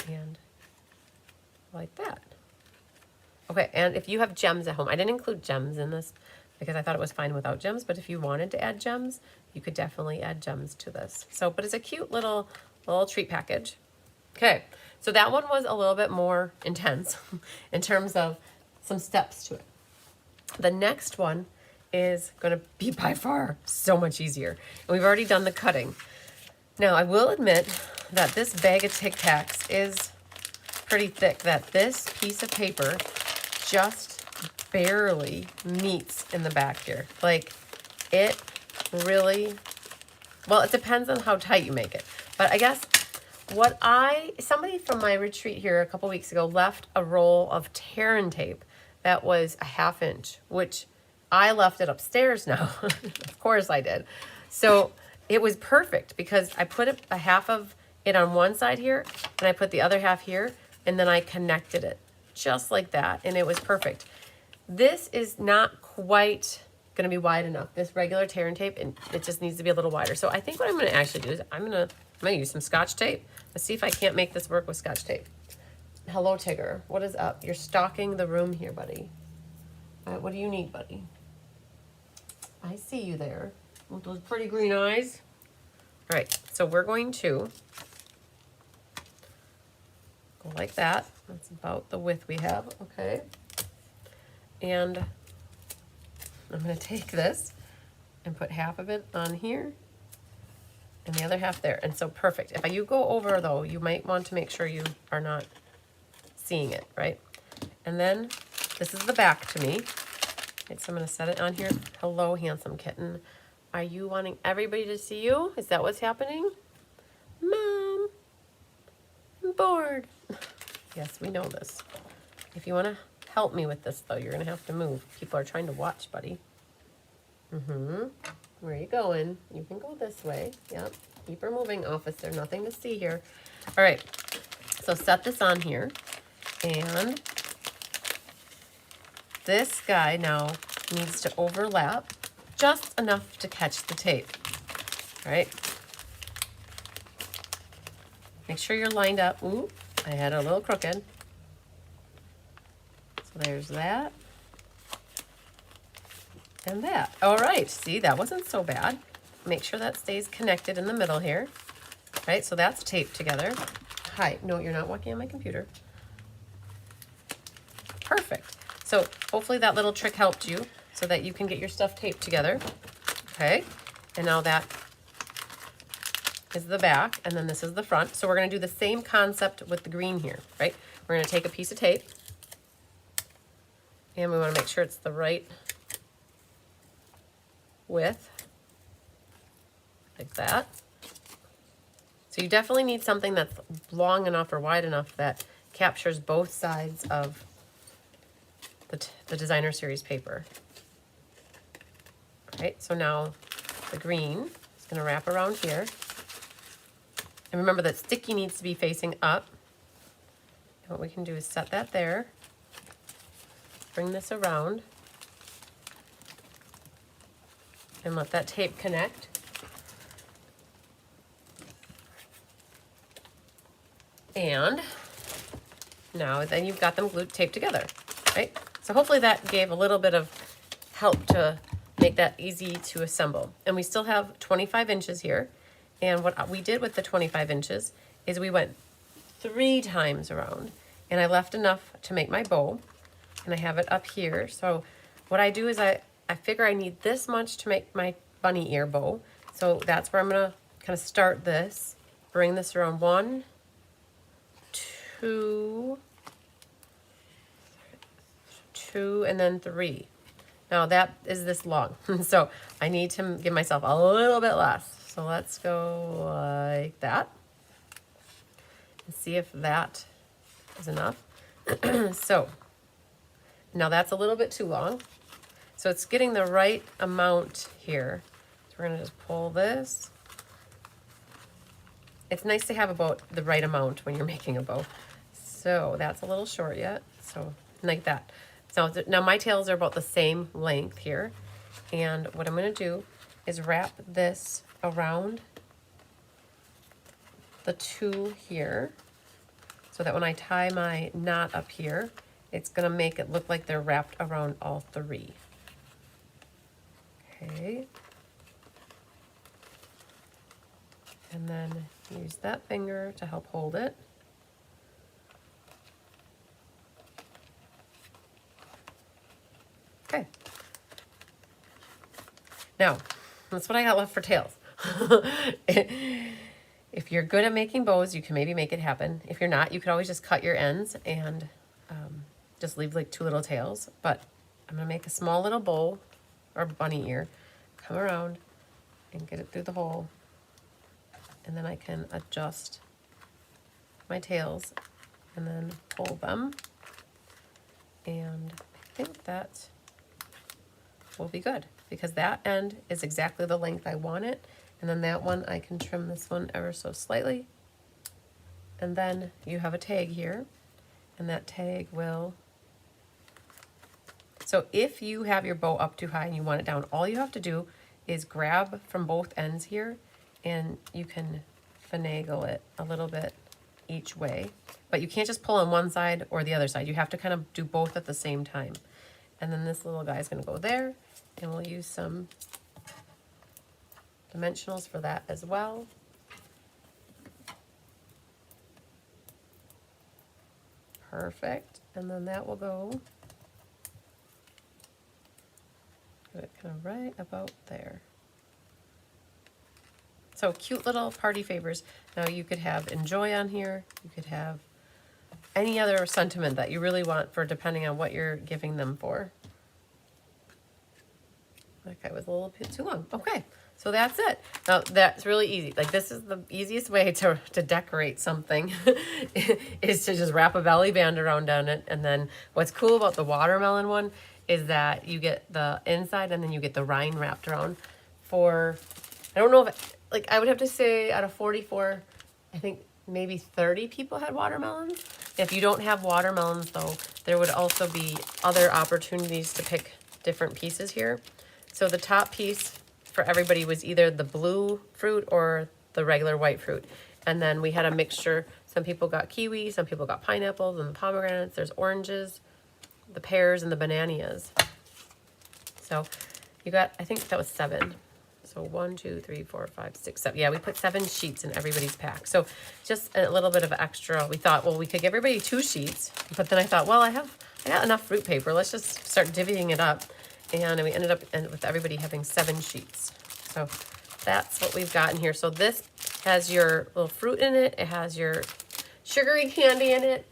And like that. Okay, and if you have gems at home, I didn't include gems in this because I thought it was fine without gems, but if you wanted to add gems, you could definitely add gems to this. So, but it's a cute little treat package. Okay, so that one was a little bit more intense in terms of some steps to it. The next one is going to be by far so much easier. And we've already done the cutting. Now, I will admit that this bag of Tic Tacs is pretty thick, that this piece of paper just barely meets in the back here. Like, it really, well, it depends on how tight you make it. But I guess somebody from my retreat here a couple weeks ago left a roll of tear and tape that was a 1/2 inch, which I left it upstairs now. Of course I did. So it was perfect because I put a half of it on one side here and I put the other half here, and then I connected it just like that, and it was perfect. This is not quite going to be wide enough, this regular tear and tape, and it just needs to be a little wider. So I think what I'm going to actually do is I'm going to use some Scotch tape. Let's see if I can't make this work with Scotch tape. Hello, Tigger. What is up? You're stalking the room here, buddy. All right, what do you need, buddy? I see you there with those pretty green eyes. All right, so we're going to go like that. That's about the width we have, okay? And I'm going to take this and put half of it on here and the other half there. And so perfect. If you go over, though, you might want to make sure you are not seeing it, right? And then this is the back to me. Okay, so I'm going to set it on here. Hello, handsome kitten. Are you wanting everybody to see you? Is that what's happening? Mom, I'm bored. Yes, we know this. If you want to help me with this, though, you're going to have to move. People are trying to watch, buddy. Where are you going? You can go this way. Yep. Keep her moving, officer. Nothing to see here. All right. So set this on here. And this guy now needs to overlap just enough to catch the tape. All right. Make sure you're lined up. Ooh, I had it a little crooked. So there's that. And that. All right, see, that wasn't so bad. Make sure that stays connected in the middle here. All right, so that's taped together. Hi, no, you're not walking on my computer. Perfect. So hopefully that little trick helped you so that you can get your stuff taped together. Okay, and now that is the back, and then this is the front. So we're gonna do the same concept with the green here, right? We're gonna take a piece of tape, and we wanna make sure it's the right width, like that. So you definitely need something that's long enough or wide enough that captures both sides of the designer series paper. All right, so now the green is going to wrap around here, And remember that sticky needs to be facing up. And what we can do is set that there. Bring this around. And let that tape connect. And now then you've got them glued, taped together, right? So hopefully that gave a little bit of help to make that easy to assemble. And we still have 25 inches here. And what we did with the 25 inches is we went 3 times around, and I left enough to make my bow, and I have it up here. So what I do is I figure I need this much to make my bunny ear bow. So that's where I'm gonna kind of start this, bring this around 1, 2, and then 3. Now that is this long, so I need to give myself a little bit less. So let's go like that and see if that is enough. So now that's a little bit too long. So it's getting the right amount here. So we're gonna just pull this. It's nice to have about the right amount when you're making a bow. So that's a little short yet, so like that. So now my tails are about the same length here. And what I'm gonna do is wrap this around the 2 here, so that when I tie my knot up here, it's gonna make it look like they're wrapped around all 3. Okay. And then use that finger to help hold it. Okay. Now, that's what I got left for tails. If you're good at making bows, you can maybe make it happen. If you're not, you could always just cut your ends and just leave like 2 little tails. But I'm gonna make a small little bow or bunny ear, come around and get it through the hole. And then I can adjust my tails and then pull them. And I think that will be good, because that end is exactly the length I want it. And then that one, I can trim this one ever so slightly. And then you have a tag here, and that tag will... So if you have your bow up too high and you want it down, all you have to do is grab from both ends here, and you can finagle it a little bit each way. But you can't just pull on one side or the other side. You have to kind of do both at the same time. And then this little guy is going to go there, and we'll use some dimensionals for that as well. Perfect. And then that will go kind of right about there. So cute little party favors. Now you could have enjoy on here. You could have any other sentiment that you really want for, depending on what you're giving them for. Okay, it was a little bit too long. Okay, so that's it. Now that's really easy. Like, this is the easiest way to decorate something is to just wrap a belly band around on it. And then what's cool about the watermelon one is that you get the inside and then you get the rind wrapped around. For, I don't know if, like, I would have to say out of 44, I think maybe 30 people had watermelons. If you don't have watermelons though, there would also be other opportunities to pick different pieces here. So the top piece for everybody was either the blue fruit or the regular white fruit. And then we had a mixture. Some people got kiwi, some people got pineapples and the pomegranates. There's oranges, the pears, and the bananas. So you got, I think that was 7. So 1, 2, 3, 4, 5, 6, 7. Yeah, we put 7 sheets in everybody's pack. So just a little bit of extra. We thought, well, we could give everybody 2 sheets. But then I thought, well, I got enough fruit paper. Let's just start divvying it up. And we ended up with everybody having 7 sheets. So that's what we've got in here. So this has your little fruit in it. It has your sugary candy in it.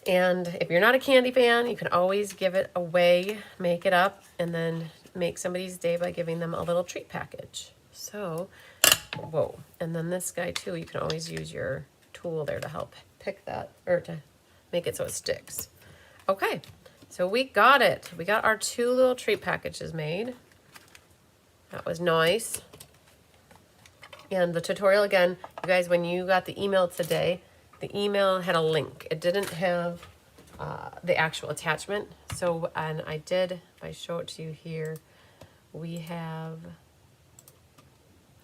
And if you're not a candy fan, you can always give it away, make it up, and then make somebody's day by giving them a little treat package. So, whoa. And then this guy too, you can always use your tool there to help pick that, or to make it so it sticks. Okay, so we got it. We got our 2 little treat packages made. That was nice. And the tutorial, again, you guys, when you got the email today, the email had a link. It didn't have the actual attachment. So, and I did, if I show it to you here, we have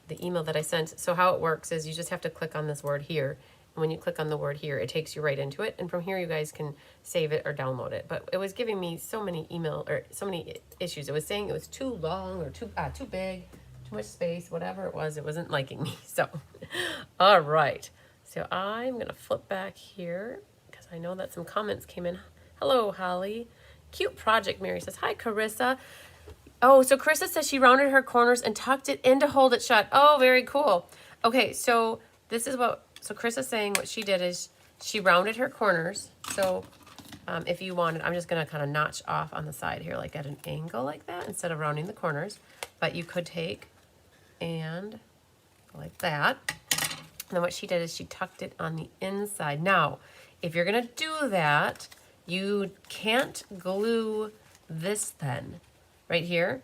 the email that I sent. So how it works is you just have to click on this word here. And when you click on the word here, it takes you right into it. And from here, you guys can save it or download it. But it was giving me so many so many issues. It was saying it was too long or too big, too much space, whatever it was. It wasn't liking me. So, all right. So I'm going to flip back here because I know that some comments came in. Hello, Holly. Cute project, Mary says. Hi, Carissa. Oh, so Carissa says she rounded her corners and tucked it in to hold it shut. Oh, very cool. Okay, so this is so Carissa's saying what she did is she rounded her corners. So if you wanted, I'm just going to kind of notch off on the side here, like at an angle like that, instead of rounding the corners. But you could take and go like that. And then what she did is she tucked it on the inside. Now, if you're going to do that, you can't glue this then. Right here,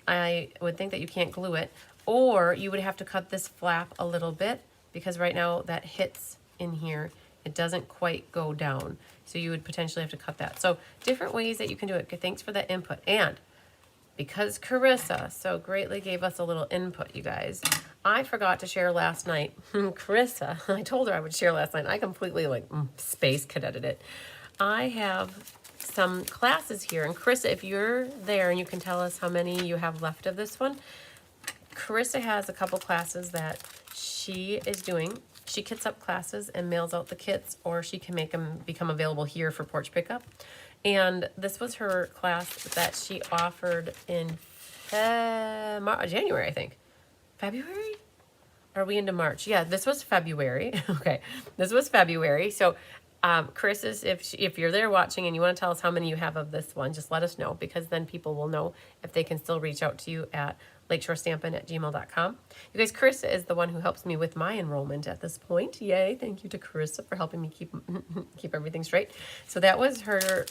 I would think that you can't glue it, or you would have to cut this flap a little bit because right now that hits in here. It doesn't quite go down. So you would potentially have to cut that. So different ways that you can do it. Thanks for that input. And because Carissa so greatly gave us a little input, you guys, I forgot to share last night. Carissa, I told her I would share last night. I completely space cadeted it. I have some classes here, and Carissa, if you're there and you can tell us how many you have left of this one, Carissa has a couple classes that she is doing. She kits up classes and mails out the kits, or she can make them become available here for porch pickup. And this was her class that she offered in January, I think. February? Are we into March? Yeah, this was February. Okay, this was February. So Chris, if you're there watching and you want to tell us how many you have of this one, just let us know, because then people will know if they can still reach out to you at lakeshorestampin@gmail.com. You guys, Carissa is the one who helps me with my enrollment at this point. Yay, thank you to Carissa for helping me keep everything straight. So that was her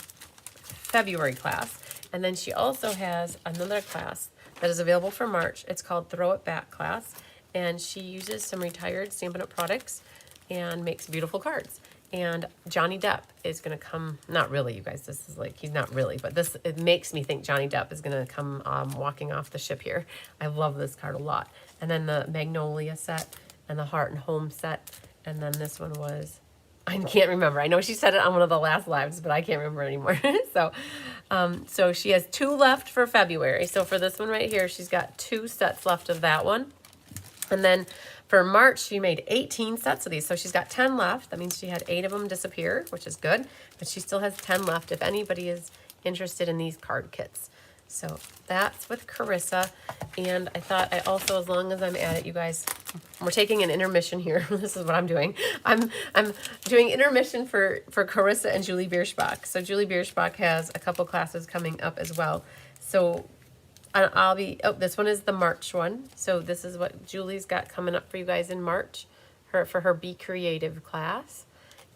February class. And then she also has another class that is available for March. It's called Throw It Back class. And she uses some retired Stampin' Up! Products and makes beautiful cards. And Johnny Depp is going to come, not really, you guys, this is he's not really, but it makes me think Johnny Depp is going to come walking off the ship here. I love this card a lot. And then the Magnolia set and the Heart and Home set. And then this one was, I can't remember. I know she said it on one of the last lives, but I can't remember anymore. So she has 2 left for February. So for this one right here, she's got 2 sets left of that one. And then for March, she made 18 sets of these. So she's got 10 left. That means she had 8 of them disappear, which is good. But she still has 10 left if anybody is interested in these card kits. So that's with Carissa. And I thought I also, as long as I'm at it, you guys, we're taking an intermission here. This is what I'm doing. I'm doing intermission for Carissa and Julie Bierschbach. So Julie Bierschbach has a couple classes coming up as well. So I'll be, this one is the March one. So this is what Julie's got coming up for you guys in March for her Be Creative class.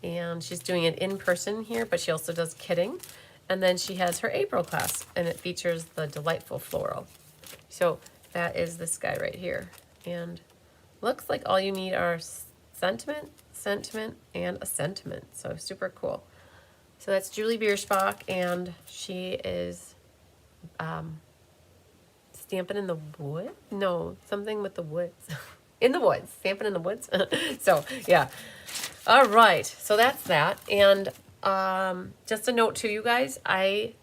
And she's doing it in person here, but she also does kitting. And then she has her April class, and it features the Delightful Floral. So that is this guy right here. And looks like all you need are sentiment, and a sentiment. So super cool. So that's Julie Bierschbach, and she is Stampin' in the Wood? No, something with the woods. In the woods. Stampin' in the Woods. So, yeah. All right. So that's that. And just a note to you guys, I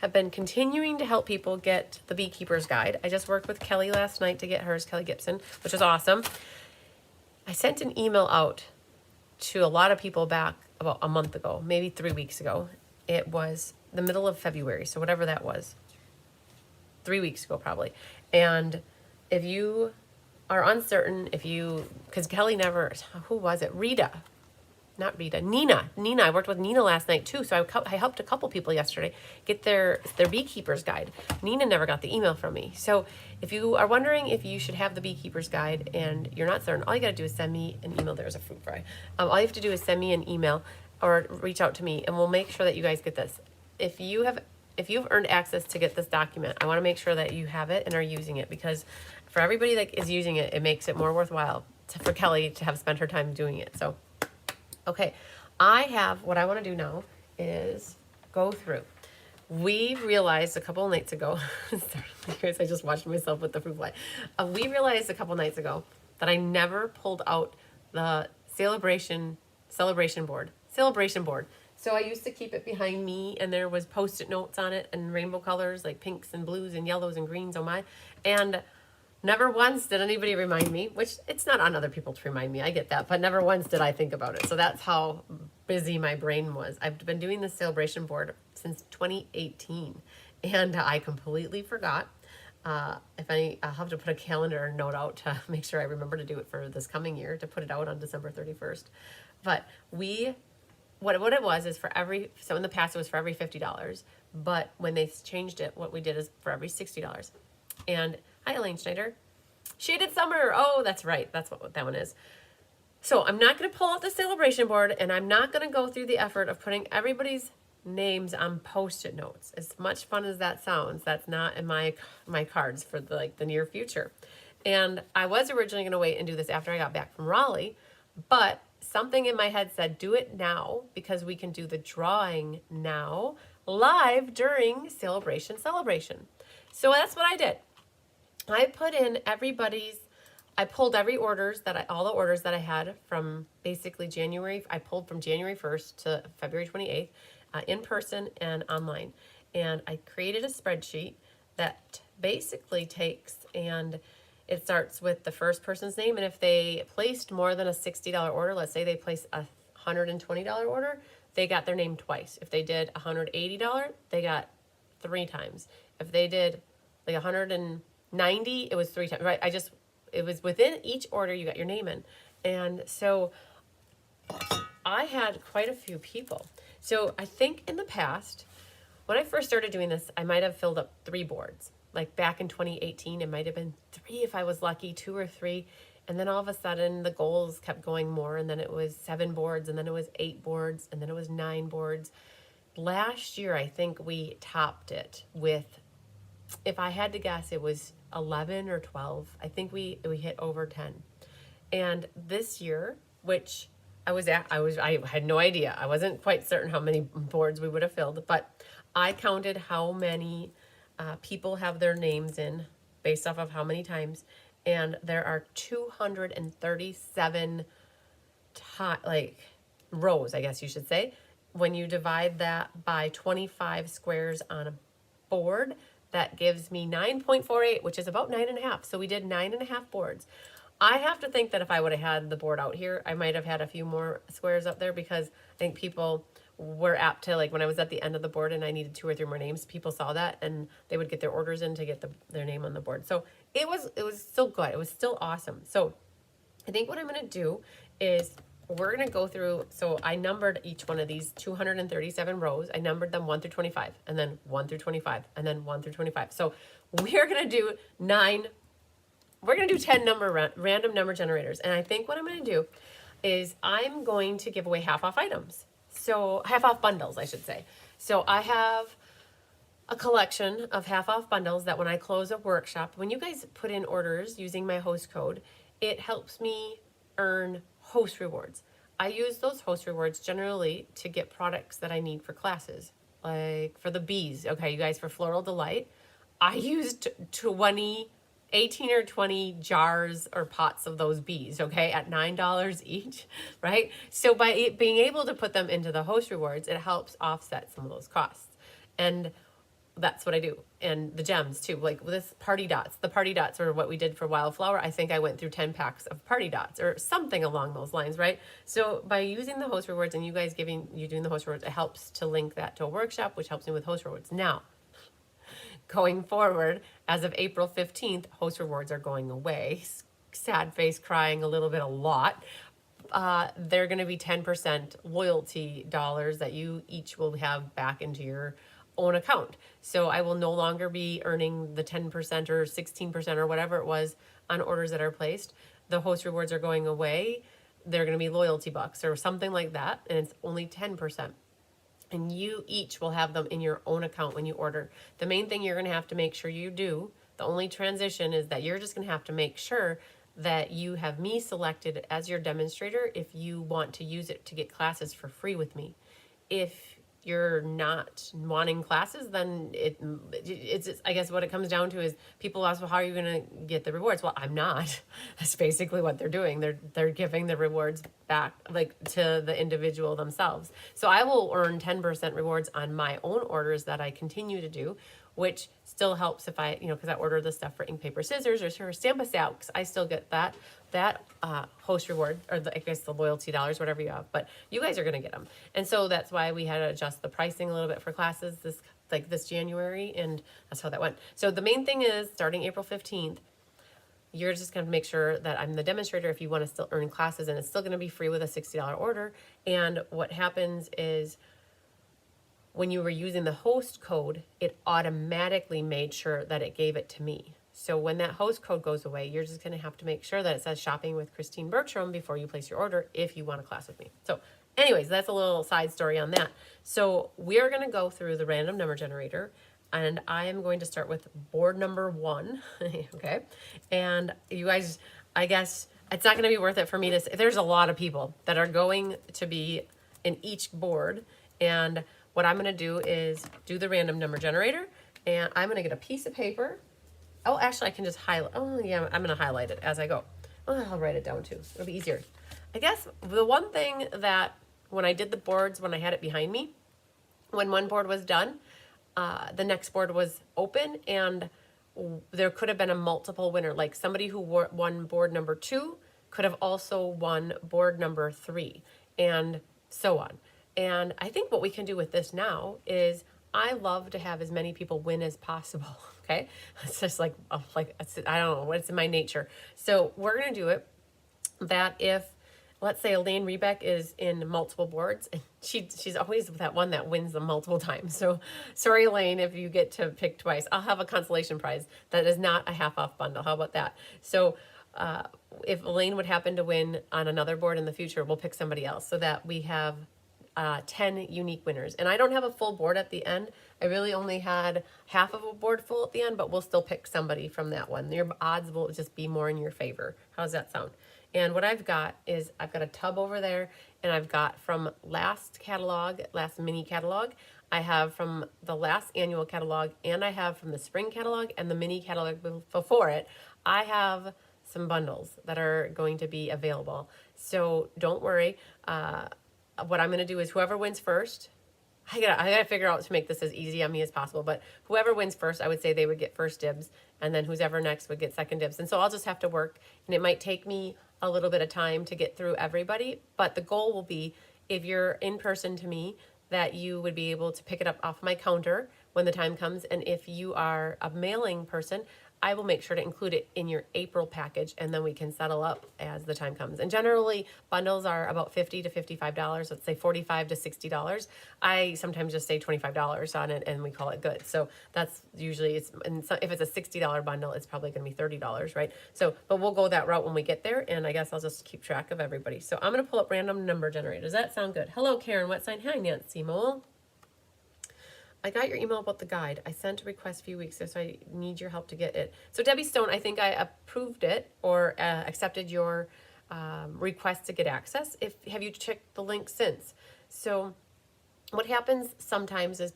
have been continuing to help people get the Beekeepers Guide. I just worked with Kelly last night to get hers, Kelly Gibson, which was awesome. I sent an email out to a lot of people back about a month ago, maybe 3 weeks ago. It was the middle of February, so whatever that was. 3 weeks ago, probably. And if you are uncertain, because Kelly never, who was it? Nina. I worked with Nina last night too. So I helped a couple people yesterday get their Beekeepers Guide. Nina never got the email from me. So if you are wondering if you should have the Beekeepers Guide and you're not certain, all you got to do is send me an email. There's a fruit fry. All you have to do is send me an email or reach out to me, and we'll make sure that you guys get this. If you've earned access to get this document, I want to make sure that you have it and are using it, because for everybody that is using it, it makes it more worthwhile. for Kelly to have spent her time doing it. So, okay, what I want to do now is go through. We realized a couple of nights ago, sorry, I just watched myself with the fruit fly. We realized a couple nights ago that I never pulled out the celebration board. So I used to keep it behind me, and there was Post-it notes on it and rainbow colors like pinks and blues and yellows and greens. Oh my! And never once did anybody remind me, which it's not on other people to remind me. I get that, but never once did I think about it. So that's how busy my brain was. I've been doing this Sale-a-Bration board since 2018, and I completely forgot. I'll have to put a calendar note out to make sure I remember to do it for this coming year, to put it out on December 31st. But what it was is so in the past it was for every $50, but when they changed it, what we did is for every $60. And hi, Elaine Schneider. Shaded Summer. Oh, that's right. That's what that one is. So I'm not going to pull out the Sale-a-Bration board, and I'm not going to go through the effort of putting everybody's names on Post-it notes. As much fun as that sounds, that's not in my cards for the near future. And I was originally going to wait and do this after I got back from Raleigh, but something in my head said, do it now, because we can do the drawing now live during Sale-a-Bration celebration. So that's what I did. I put in I pulled all the orders that I had from basically January. I pulled from January 1st to February 28th, in person and online. And I created a spreadsheet that basically it starts with the first person's name. And if they placed more than a $60 order, let's say they placed a $120 order, they got their name twice. If they did $180, they got 3 times. If they did like 190, it was 3 times, right? It was within each order you got your name in. And so I had quite a few people. So I think in the past, when I first started doing this, I might have filled up 3 boards. Like back in 2018, it might have been 3 if I was lucky, 2 or 3. And then all of a sudden the goals kept going more, and then it was 7 boards, and then it was 8 boards, and then it was 9 boards. Last year, I think we topped it with, if I had to guess, it was 11 or 12. I think we hit over 10. And this year, which I had no idea. I wasn't quite certain how many boards we would have filled, but I counted how many people have their names in based off of how many times, and there are 237 rows, I guess you should say. When you divide that by 25 squares on a board, that gives me 9.48, which is about 9.5. So we did 9.5 boards. I have to think that if I would have had the board out here, I might have had a few more squares up there, because I think people were apt to, when I was at the end of the board and I needed 2 or 3 more names, people saw that and they would get their orders in to get their name on the board. So it was still good. It was still awesome. So I think what I'm going to do is we're going to go through. So I numbered each one of these 237 rows. I numbered them 1 through 25, and then 1 through 25, and then 1 through 25. So we're going to do 10 random number generators. And I think what I'm going to do is I'm going to give away half-off items. So half-off bundles, I should say. So I have a collection of half-off bundles that when I close a workshop, when you guys put in orders using my host code, it helps me earn host rewards. I use those host rewards generally to get products that I need for classes. Like for the bees, okay, you guys, for Floral Delight, I used 18 or 20 jars or pots of those bees, okay, at $9 each, right? So by being able to put them into the host rewards, it helps offset some of those costs. And that's what I do. And the gems too, like this party dots. The party dots are what we did for Wildflower. I think I went through 10 packs of party dots or something along those lines, right? So by using the host rewards and you guys doing the host rewards, it helps to link that to a workshop, which helps me with host rewards. Now, going forward, as of April 15th, host rewards are going away. Sad face crying a lot. They're going to be 10% loyalty dollars that you each will have back into your own account. So I will no longer be earning the 10% or 16% or whatever it was on orders that are placed. The host rewards are going away. They're going to be loyalty bucks or something like that. And it's only 10%. And you each will have them in your own account when you order. The main thing you're going to have to make sure you do, the only transition is that you're just going to have to make sure that you have me selected as your demonstrator if you want to use it to get classes for free with me. If you're not wanting classes, then it's I guess what it comes down to is people ask, well, how are you going to get the rewards? Well, I'm not. That's basically what they're doing. They're giving the rewards back, like, to the individual themselves. So I will earn 10% rewards on my own orders that I continue to do, which still helps if I, because I order the stuff for ink, paper, scissors, or for Stamp-A-Sale, because I still get that host reward, or I guess the loyalty dollars, whatever you have, but you guys are going to get them. And so that's why we had to adjust the pricing a little bit for classes this January, and that's how that went. So the main thing is, starting April 15th, you're just going to make sure that I'm the demonstrator if you want to still earn classes, and it's still going to be free with a $60 order. And what happens is, when you were using the host code, it automatically made sure that it gave it to me. So when that host code goes away, you're just going to have to make sure that it says shopping with Christine Bertram before you place your order if you want a class with me. So anyways, that's a little side story on that. So we are going to go through the random number generator, and I am going to start with board number 1. Okay. And you guys, I guess it's not going to be worth it for me to say. There's a lot of people that are going to be in each board, and what I'm going to do is do the random number generator, and I'm going to get a piece of paper. Oh, actually, I can just highlight. Oh, yeah, I'm going to highlight it as I go. Oh, I'll write it down too. It'll be easier. I guess the one thing that when I did the boards, when I had it behind me, when one board was done, the next board was open, and there could have been a multiple winner. Like somebody who won board number 2 could have also won board number 3, and so on. And I think what we can do with this now is, I love to have as many people win as possible. Okay. It's just like I don't know, what's in my nature. So we're going to do it that if, let's say, Elaine Rebeck is in multiple boards, and she's always that one that wins them multiple times. So sorry, Elaine, if you get to pick twice, I'll have a consolation prize that is not a half off bundle. How about that? So if Elaine would happen to win on another board in the future, we'll pick somebody else so that we have 10 unique winners. And I don't have a full board at the end. I really only had half of a board full at the end, but we'll still pick somebody from that one. Your odds will just be more in your favor. How's that sound? And what I've got is, I've got a tub over there, and I've got from last mini catalog, I have from the last annual catalog, and I have from the spring catalog and the mini catalog before it. I have some bundles that are going to be available. So don't worry. What I'm going to do is, whoever wins first, I gotta figure out to make this as easy on me as possible, but whoever wins first, I would say they would get first dibs, and then who's ever next would get second dibs. And so I'll just have to work, and it might take me a little bit of time to get through everybody, but the goal will be, if you're in person to me, that you would be able to pick it up off my counter when the time comes. And if you are a mailing person, I will make sure to include it in your April package, and then we can settle up as the time comes. And generally, bundles are about $50 to $55. Let's say $45 to $60. I sometimes just say $25 on it, and we call it good. So that's usually, if it's a $60 bundle, it's probably going to be $30, right? So, but we'll go that route when we get there, and I guess I'll just keep track of everybody. So I'm going to pull up random number generator. Does that sound good? Hello, Karen. What sign? Hi, Nancy Mole. I got your email about the guide. I sent a request a few weeks ago, so I need your help to get it. So Debbie Stone, I think I approved it, or accepted your request to get access. Have you checked the link since? So what happens sometimes is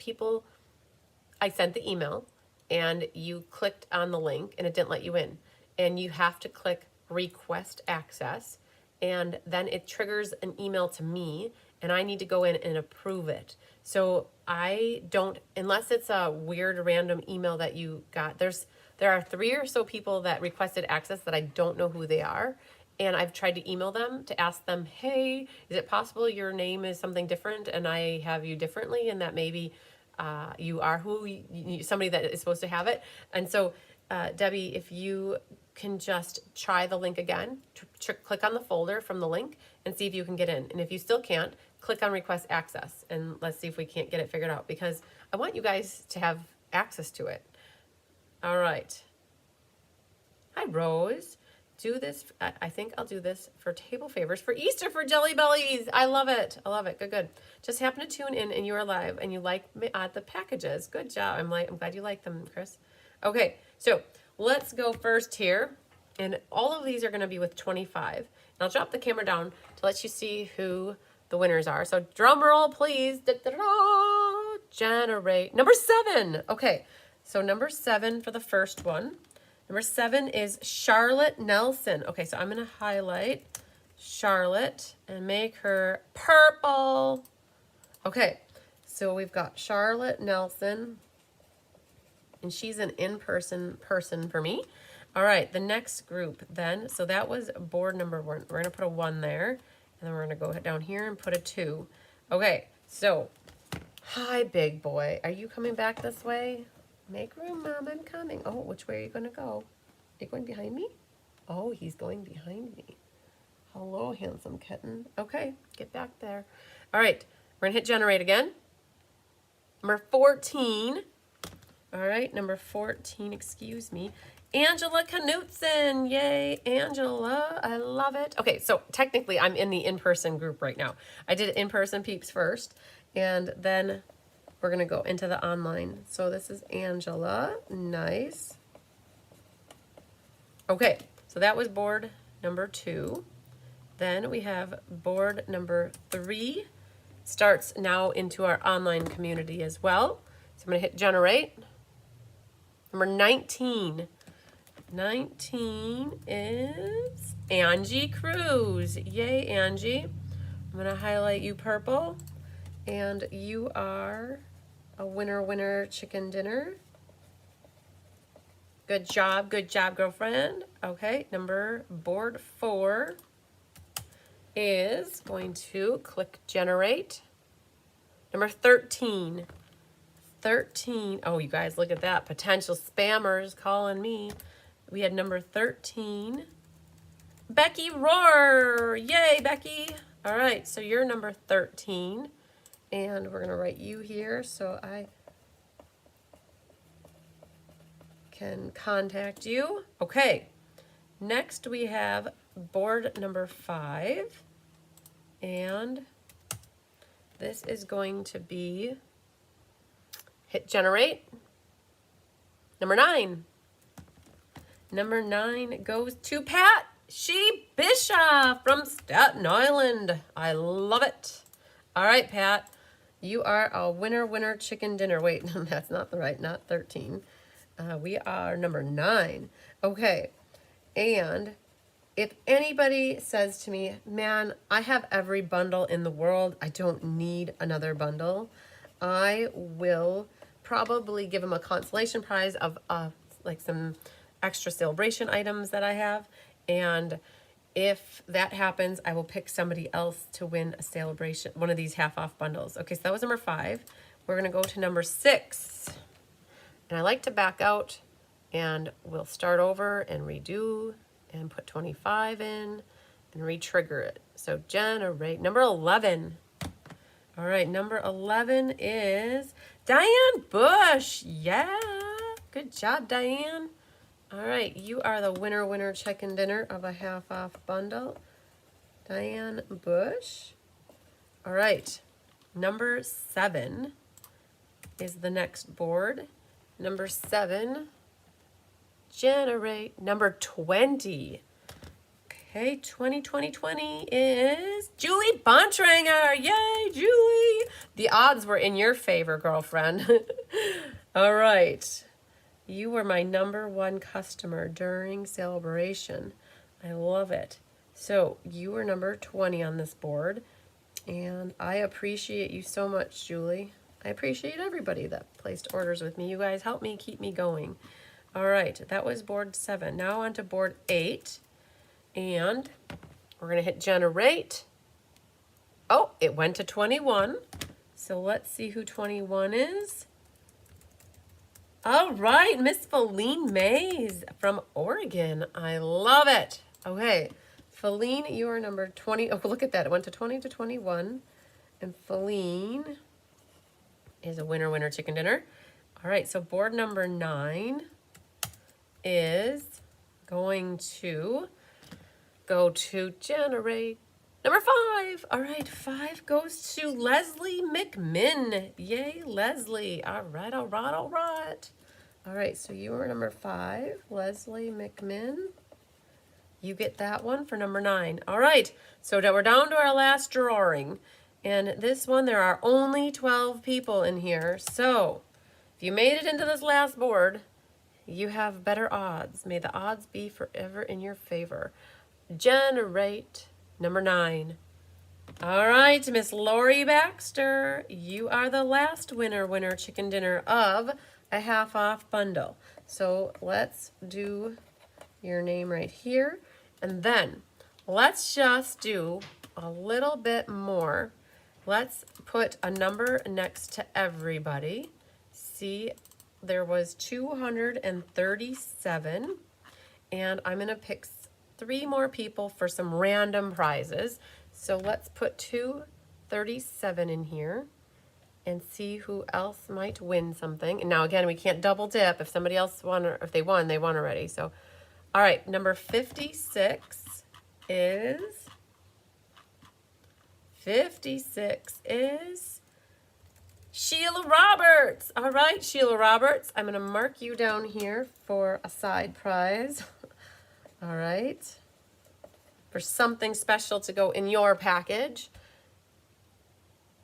I sent the email, and you clicked on the link, and it didn't let you in. And you have to click request access, and then it triggers an email to me, and I need to go in and approve it. So I don't, unless it's a weird random email that you got, there are 3 or so people that requested access that I don't know who they are. And I've tried to email them to ask them, hey, is it possible your name is something different and I have you differently, and that maybe you are somebody that is supposed to have it. And so Debbie, if you can just try the link again, click on the folder from the link and see if you can get in. And if you still can't, click on request access, and let's see if we can't get it figured out, because I want you guys to have access to it. All right. Hi, Rose. Do this. I think I'll do this for table favors for Easter for Jelly Bellies. I love it. I love it. Good, good. Just happen to tune in and you're live and you like the packages. Good job. I'm glad you like them, Chris. Okay, so let's go first here. And all of these are going to be with 25. And I'll drop the camera down to let you see who the winners are. So drum roll, please. Da, da, da, generate. Number 7. Okay, so number 7 for the first one. Number 7 is Charlotte Nelson. Okay, so I'm going to highlight Charlotte and make her purple. Okay, so we've got Charlotte Nelson, and she's an in-person person for me. All right, the next group then, so that was board number 1. We're going to put a 1 there, and then we're going to go down here and put a 2. Okay, so, hi, big boy. Are you coming back this way? Make room, Mom, I'm coming. Oh, which way are you going to go? Are you going behind me? Oh, he's going behind me. Hello, handsome kitten. Okay, get back there. All right, we're going to hit generate again. Number 14. All right, number 14, excuse me. Angela Knutson. Yay, Angela. I love it. Okay, so technically I'm in the in-person group right now. I did in-person peeps first, and then we're going to go into the online. So this is Angela. Nice. Okay, so that was board number 2. Then we have board number 3. Starts now into our online community as well. So I'm going to hit generate. Number 19. 19 is Angie Cruz. Yay, Angie. I'm going to highlight you purple. And you are a winner chicken dinner. Good job, girlfriend. Okay, board 4 is going to click generate. Number 13. 13. Oh, you guys, look at that. Potential spammers calling me. We had number 13. Becky Roar. Yay, Becky. All right, so you're number 13. And we're going to write you here so I can contact you. Okay. Next we have board number 5. And this is going to be, hit generate. Number 9. Number 9 goes to Pat She Bishop from Staten Island. I love it. All right, Pat, you are a winner chicken dinner. Wait, that's not the right, not 13. We are number 9. Okay, and if anybody says to me, man, I have every bundle in the world, I don't need another bundle, I will probably give them a consolation prize of like some extra Sale-a-Bration items that I have. And if that happens, I will pick somebody else to win a Sale-a-Bration, one of these half-off bundles. Okay, so that was number 5. We're going to go to number 6. And I like to back out, and we'll start over and redo and put 25 in and re-trigger it. So generate. Number 11. All right, number 11 is Diane Bush. Yeah, good job, Diane. All right, you are the winner chicken dinner of a half-off bundle. Diane Bush. All right, number 7 is the next board. Number 7, generate. Number 20. Okay, 20 is Julie Bontranger. Yay, Julie. The odds were in your favor, girlfriend. All right. You were my number 1 customer during Sale-a-Bration. I love it. So you were number 20 on this board, and I appreciate you so much, Julie. I appreciate everybody that placed orders with me. You guys help me keep me going. All right, that was board 7. Now on to board 8, and we're going to hit generate. Oh, it went to 21. So let's see who 21 is. All right, Miss Feline Mays from Oregon. I love it. Okay, Feline, you are number 20. Oh, look at that. It went to 20 to 21. And Feline is a winner chicken dinner. All right, so board number 9 is going to go to generate. Number 5. All right, 5 goes to Leslie McMinn. Yay, Leslie. All right, all right, all right. All right, so you are number 5, Leslie McMinn. You get that one for number 9. All right, so we're down to our last drawing. And this one, there are only 12 people in here. So if you made it into this last board, you have better odds. May the odds be forever in your favor. Generate number 9. All right, Miss Lori Baxter, you are the last winner, chicken dinner of a half-off bundle. So let's do your name right here. And then let's just do a little bit more. Let's put a number next to everybody. See, there was 237, and I'm going to pick 3 more people for some random prizes. So let's put 237 in here and see who else might win something. And now again, we can't double dip. If somebody else won, or if they won already. So, all right, number 56 is Sheila Roberts. All right, Sheila Roberts, I'm going to mark you down here for a side prize. All right, for something special to go in your package.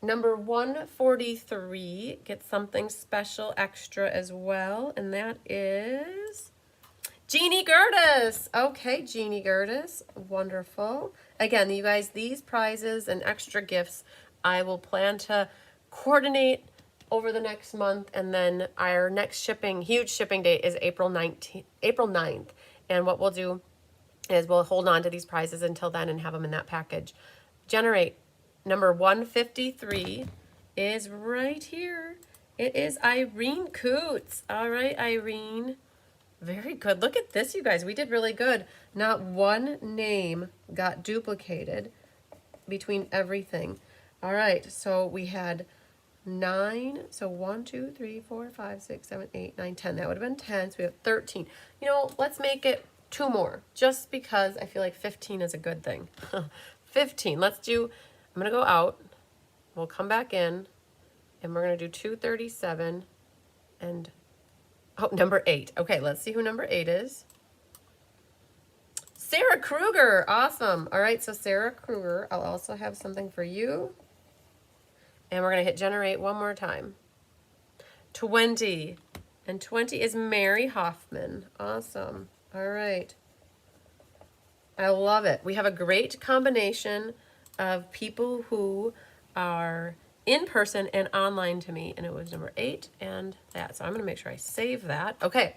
Number 143 gets something special extra as well, and that is Jeannie Gertis. Okay, Jeannie Gertis, wonderful. Again, you guys, these prizes and extra gifts, I will plan to coordinate over the next month, and then our next huge shipping date is April 9th. And what we'll do is we'll hold on to these prizes until then and have them in that package. Generate number 153 is right here. It is Irene Coots. All right, Irene. Very good. Look at this, you guys. We did really good. Not one name got duplicated between everything. All right, so we had 9. So 1, 2, 3, 4, 5, 6, 7, 8, 9, 10. That would have been 10. So we have 13. You know, let's make it 2 more, just because I feel like 15 is a good thing. 15. Let's do, I'm going to go out. We'll come back in, and we're going to do 237 and, oh, number 8. Okay, let's see who number 8 is. Sarah Kruger. Awesome. All right, so Sarah Kruger, I'll also have something for you. And we're going to hit generate one more time. 20. And 20 is Mary Hoffman. Awesome. All right. I love it. We have a great combination of people who are in person and online to me. And it was number 8 and that. So I'm going to make sure I save that. Okay.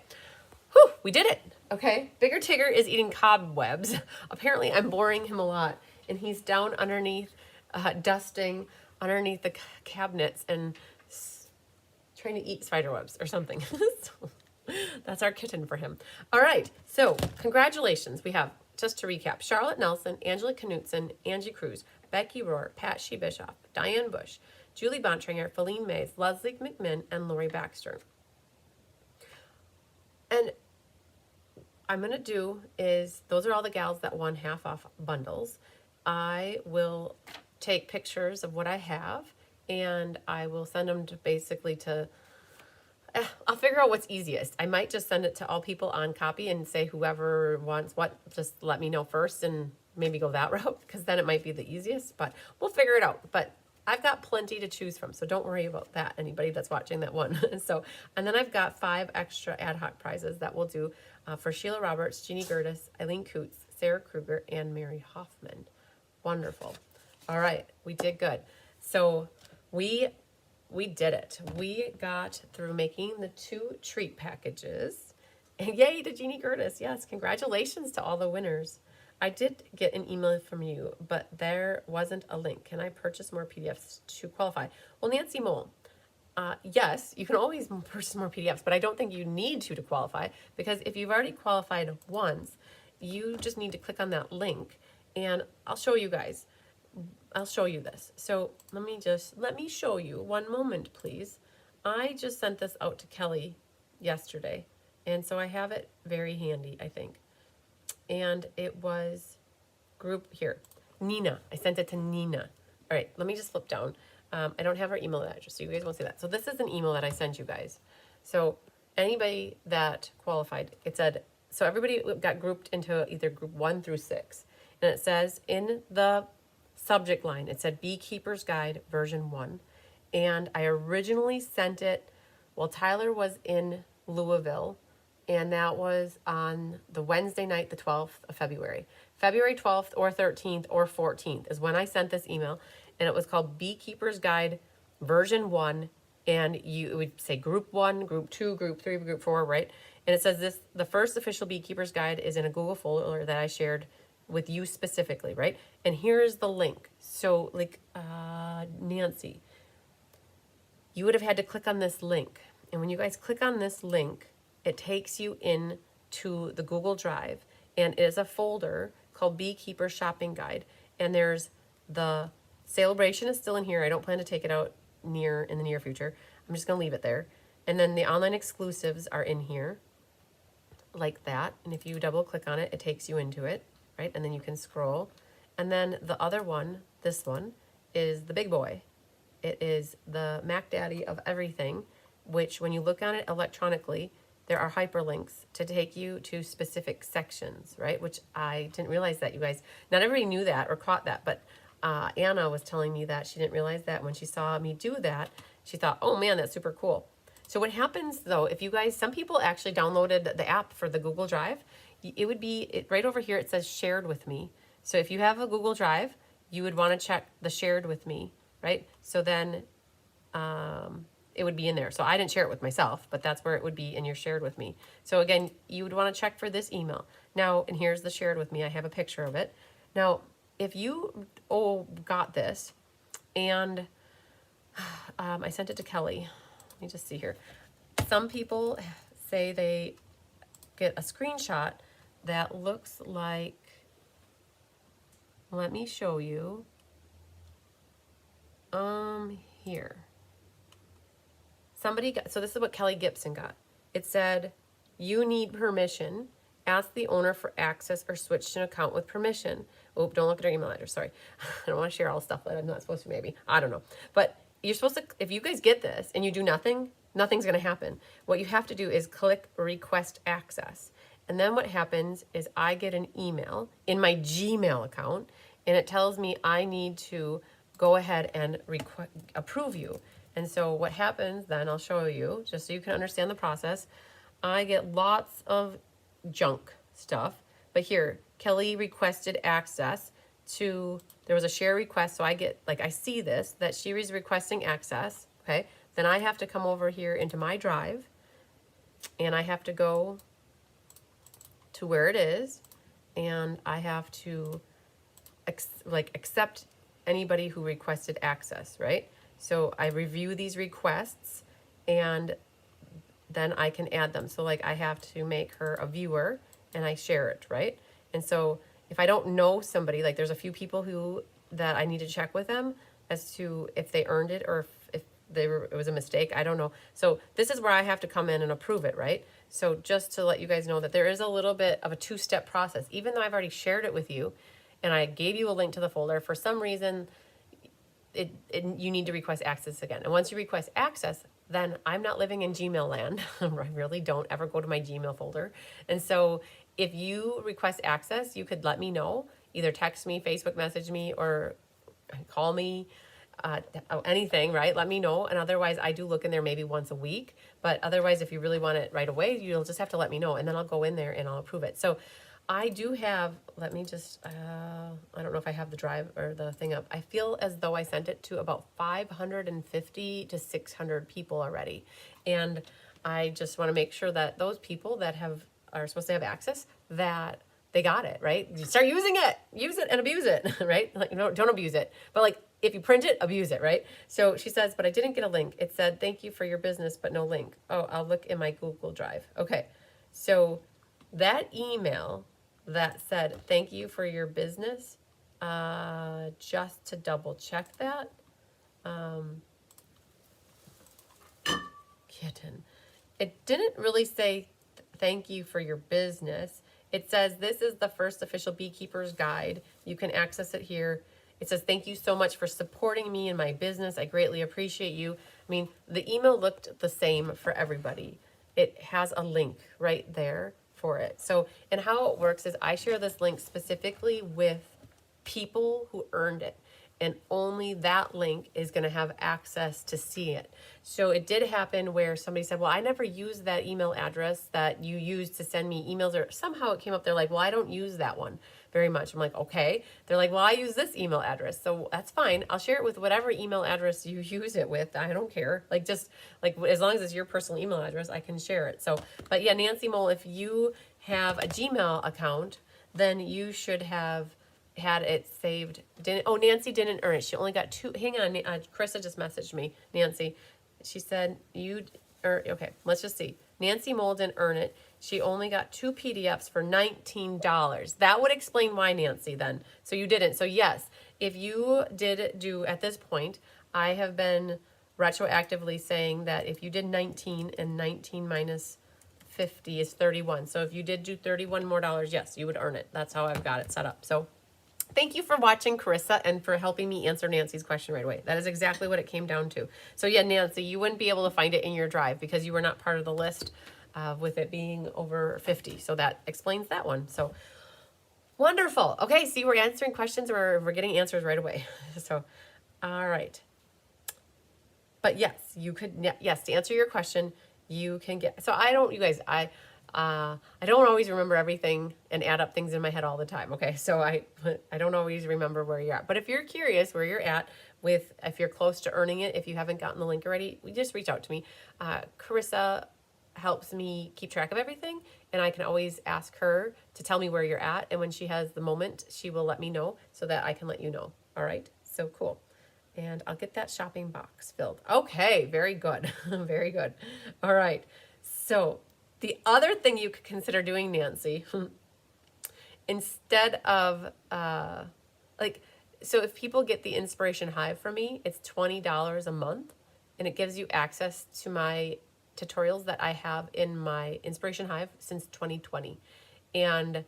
Whew, we did it. Okay. Bigger Tigger is eating cobwebs. Apparently I'm boring him a lot. And he's down underneath, dusting underneath the cabinets and trying to eat spider webs or something. So that's our kitten for him. All right, so congratulations. We have, just to recap, Charlotte Nelson, Angela Knutson, Angie Cruz, Becky Rohr, Pat Shee Bischoff, Diane Bush, Julie Bontringer, Feline Mays, Leslie McMinn, and Lori Baxter. And I'm going to do is, those are all the gals that won half off bundles. I will take pictures of what I have, and I will send them to I'll figure out what's easiest. I might just send it to all people on copy and say whoever wants what, just let me know first and maybe go that route, because then it might be the easiest, but we'll figure it out. But I've got plenty to choose from, so don't worry about that, anybody that's watching that one. So, and then I've got 5 extra ad hoc prizes that we'll do for Sheila Roberts, Jeannie Gertis, Eileen Coots, Sarah Kruger, and Mary Hoffman. Wonderful. All right, we did good. So we did it. We got through making the 2 treat packages. And yay to Jeannie Gertis. Yes, congratulations to all the winners. I did get an email from you, but there wasn't a link. Can I purchase more PDFs to qualify? Well, Nancy Mole, yes, you can always purchase more PDFs, but I don't think you need to qualify, because if you've already qualified once, you just need to click on that link, and I'll show you guys. I'll show you this. So let me show you. One moment, please. I just sent this out to Kelly yesterday, and so I have it very handy, I think. And it was group here, Nina. I sent it to Nina. All right, let me just flip down. I don't have her email address, so you guys won't see that. So this is an email that I sent you guys. So anybody that qualified, it said So everybody got grouped into either group 1 through 6. And it says in the subject line, it said Beekeepers Guide version 1. And I originally sent it while Tyler was in Louisville, and that was on the Wednesday night, the 12th of February. February 12th or 13th or 14th is when I sent this email, and it was called Beekeepers Guide version 1, and it would say group 1, group 2, group 3, group 4, right? And it says this, the first official Beekeepers Guide is in a Google folder that I shared with you specifically, right? And here's the link. So like, Nancy, you would have had to click on this link. And when you guys click on this link, it takes you in to the Google Drive, and it is a folder called Beekeeper Shopping Guide. And there's the Sale-a-Bration is still in here. I don't plan to take it out in the near future. I'm just gonna leave it there. And then the online exclusives are in here like that. And if you double click on it, it takes you into it, right? And then you can scroll. And then the other one, this one, is the big boy. It is the Mac Daddy of everything, which when you look on it electronically, there are hyperlinks to take you to specific sections, right? Which I didn't realize that, you guys. Not everybody knew that or caught that, but Anna was telling me that she didn't realize that. When she saw me do that, she thought, oh man, that's super cool. So what happens though, if you guys, some people actually downloaded the app for the Google Drive, it would be, right over here it says shared with me. So if you have a Google Drive, you would want to check the shared with me, right? So then it would be in there. So I didn't share it with myself, but that's where it would be in your shared with me. So again, you would want to check for this email. Now, and here's the shared with me. I have a picture of it. Now, if you got this and I sent it to Kelly. Let me just see here. Some people say they get a screenshot that looks like, let me show you. Here. Somebody got, so this is what Kelly Gibson got. It said, you need permission. Ask the owner for access or switch to an account with permission. Oh, don't look at her email address. Sorry. I don't want to share all the stuff that I'm not supposed to, maybe. I don't know. But you're supposed to, if you guys get this and you do nothing, nothing's going to happen. What you have to do is click request access. And then what happens is I get an email in my Gmail account, and it tells me I need to go ahead and approve you. And so what happens then, I'll show you, just so you can understand the process. I get lots of junk stuff, but here, Kelly requested access to, there was a share request, so I get, like, I see this, that she was requesting access, okay? Then I have to come over here into my drive, and I have to go to where it is, and I have to, accept anybody who requested access, right? So I review these requests, and then I can add them. So like I have to make her a viewer, and I share it, right? And so if I don't know somebody, like there's a few people that I need to check with them as to if they earned it or if it was a mistake. I don't know. So this is where I have to come in and approve it, right? So just to let you guys know that there is a little bit of a two-step process. Even though I've already shared it with you and I gave you a link to the folder, for some reason, you need to request access again. And once you request access, then I'm not living in Gmail land. I really don't ever go to my Gmail folder. And so if you request access, you could let me know. Either text me, Facebook message me, or call me, anything, right? Let me know. And otherwise, I do look in there maybe once a week. But otherwise, if you really want it right away, you'll just have to let me know. And then I'll go in there and I'll approve it. So I do have, let me just, I don't know if I have the drive or the thing up. I feel as though I sent it to about 550 to 600 people already. And I just want to make sure that those people that are supposed to have access, that they got it, right? You start using it, use it and abuse it, right? Like, don't abuse it. But like, if you print it, abuse it, right? So she says, but I didn't get a link. It said, thank you for your business, but no link. Oh, I'll look in my Google Drive. Okay. So that email that said, thank you for your business, just to double check that, kitten, it didn't really say thank you for your business. It says, this is the first official Beekeepers Guide. You can access it here. It says, thank you so much for supporting me in my business. I greatly appreciate you. I mean, the email looked the same for everybody. It has a link right there for it. So, and how it works is I share this link specifically with people who earned it. And only that link is going to have access to see it. So it did happen where somebody said, well, I never used that email address that you used to send me emails, or somehow it came up. They're like, well, I don't use that one very much. I'm like, okay. They're like, well, I use this email address. So that's fine. I'll share it with whatever email address you use it with. I don't care. Like, just like, as long as it's your personal email address, I can share it. So, but yeah, Nancy Mole, if you have a Gmail account, then you should have had it saved. Nancy didn't earn it. She only got 2. Hang on, Carissa just messaged me. Nancy, she said okay, let's just see. Nancy Mole didn't earn it. She only got 2 PDFs for $19. That would explain why, Nancy, then. So you didn't. So yes, if you did do, at this point, I have been retroactively saying that if you did 19 and 19 minus 50 is 31. So if you did do $31 more, yes, you would earn it. That's how I've got it set up. So thank you for watching, Carissa, and for helping me answer Nancy's question right away. That is exactly what it came down to. So yeah, Nancy, you wouldn't be able to find it in your drive because you were not part of the list with it being over 50. So that explains that one. So wonderful. Okay, see, we're answering questions, or we're getting answers right away. So, all right. But yes, you could, yes, to answer your question, you can get, so I don't, you guys, I don't always remember everything and add up things in my head all the time. Okay, so I don't always remember where you're at. But if you're curious where you're at with, if you're close to earning it, if you haven't gotten the link already, just reach out to me. Carissa helps me keep track of everything, and I can always ask her to tell me where you're at. And when she has the moment, she will let me know so that I can let you know. All right, so cool. And I'll get that shopping box filled. Okay, very good. Very good. All right, so the other thing you could consider doing, Nancy, instead of, so if people get the Inspiration Hive from me, it's $20 a month, and it gives you access to my tutorials that I have in my Inspiration Hive since 2020. And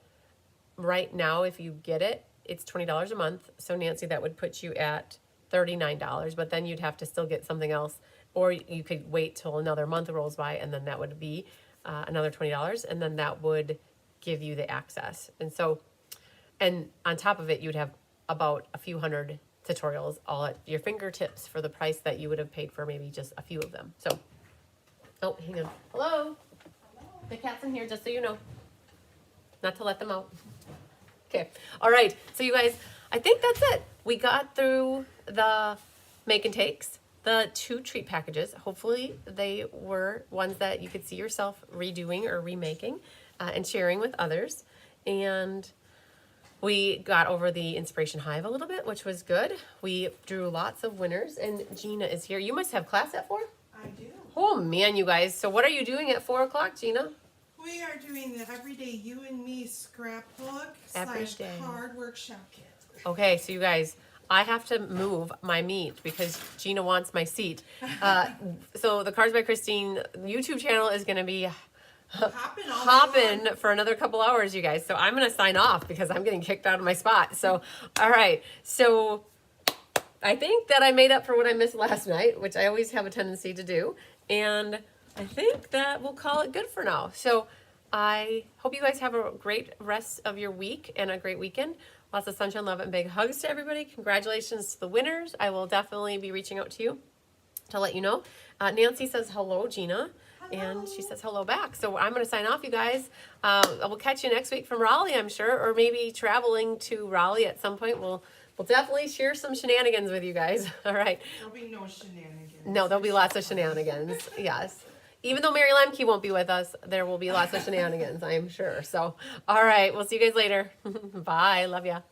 right now, if you get it, it's $20 a month. So Nancy, that would put you at $39, but then you'd have to still get something else, or you could wait till another month rolls by, and then that would be another $20, and then that would give you the access. And so, and on top of it, you'd have about a few hundred tutorials all at your fingertips for the price that you would have paid for maybe just a few of them. So, oh, hang on. Hello? Hello. The cat's in here, just so you know. Not to let them out. Okay. All right. So you guys, I think that's it. We got through the make and takes. The 2 treat packages, hopefully they were ones that you could see yourself redoing or remaking and sharing with others. And we got over the Inspiration Hive a little bit, which was good. We drew lots of winners, and Gina is here. You must have class at 4? I do. Oh man, you guys. So what are you doing at 4 o'clock, Gina? We are doing the Everyday You and Me scrapbook / card workshop kit. Okay, so you guys, I have to move my meat because Gina wants my seat. So the Cards by Christine YouTube channel is going to be hopping for another couple hours, you guys. So I'm going to sign off because I'm getting kicked out of my spot. So, all right. So I think that I made up for what I missed last night, which I always have a tendency to do. And I think that we'll call it good for now. So I hope you guys have a great rest of your week and a great weekend. Lots of sunshine, love, and big hugs to everybody. Congratulations to the winners. I will definitely be reaching out to you to let you know. Nancy says hello, Gina. Hello. And she says hello back. So I'm going to sign off, you guys. I will catch you next week from Raleigh, I'm sure, or maybe traveling to Raleigh at some point. We'll definitely share some shenanigans with you guys. All right. There'll be no shenanigans. No, there'll be lots of shenanigans. Yes. Even though Mary Lemke won't be with us, there will be lots of shenanigans, I am sure. So, all right. We'll see you guys later. Bye. Love ya.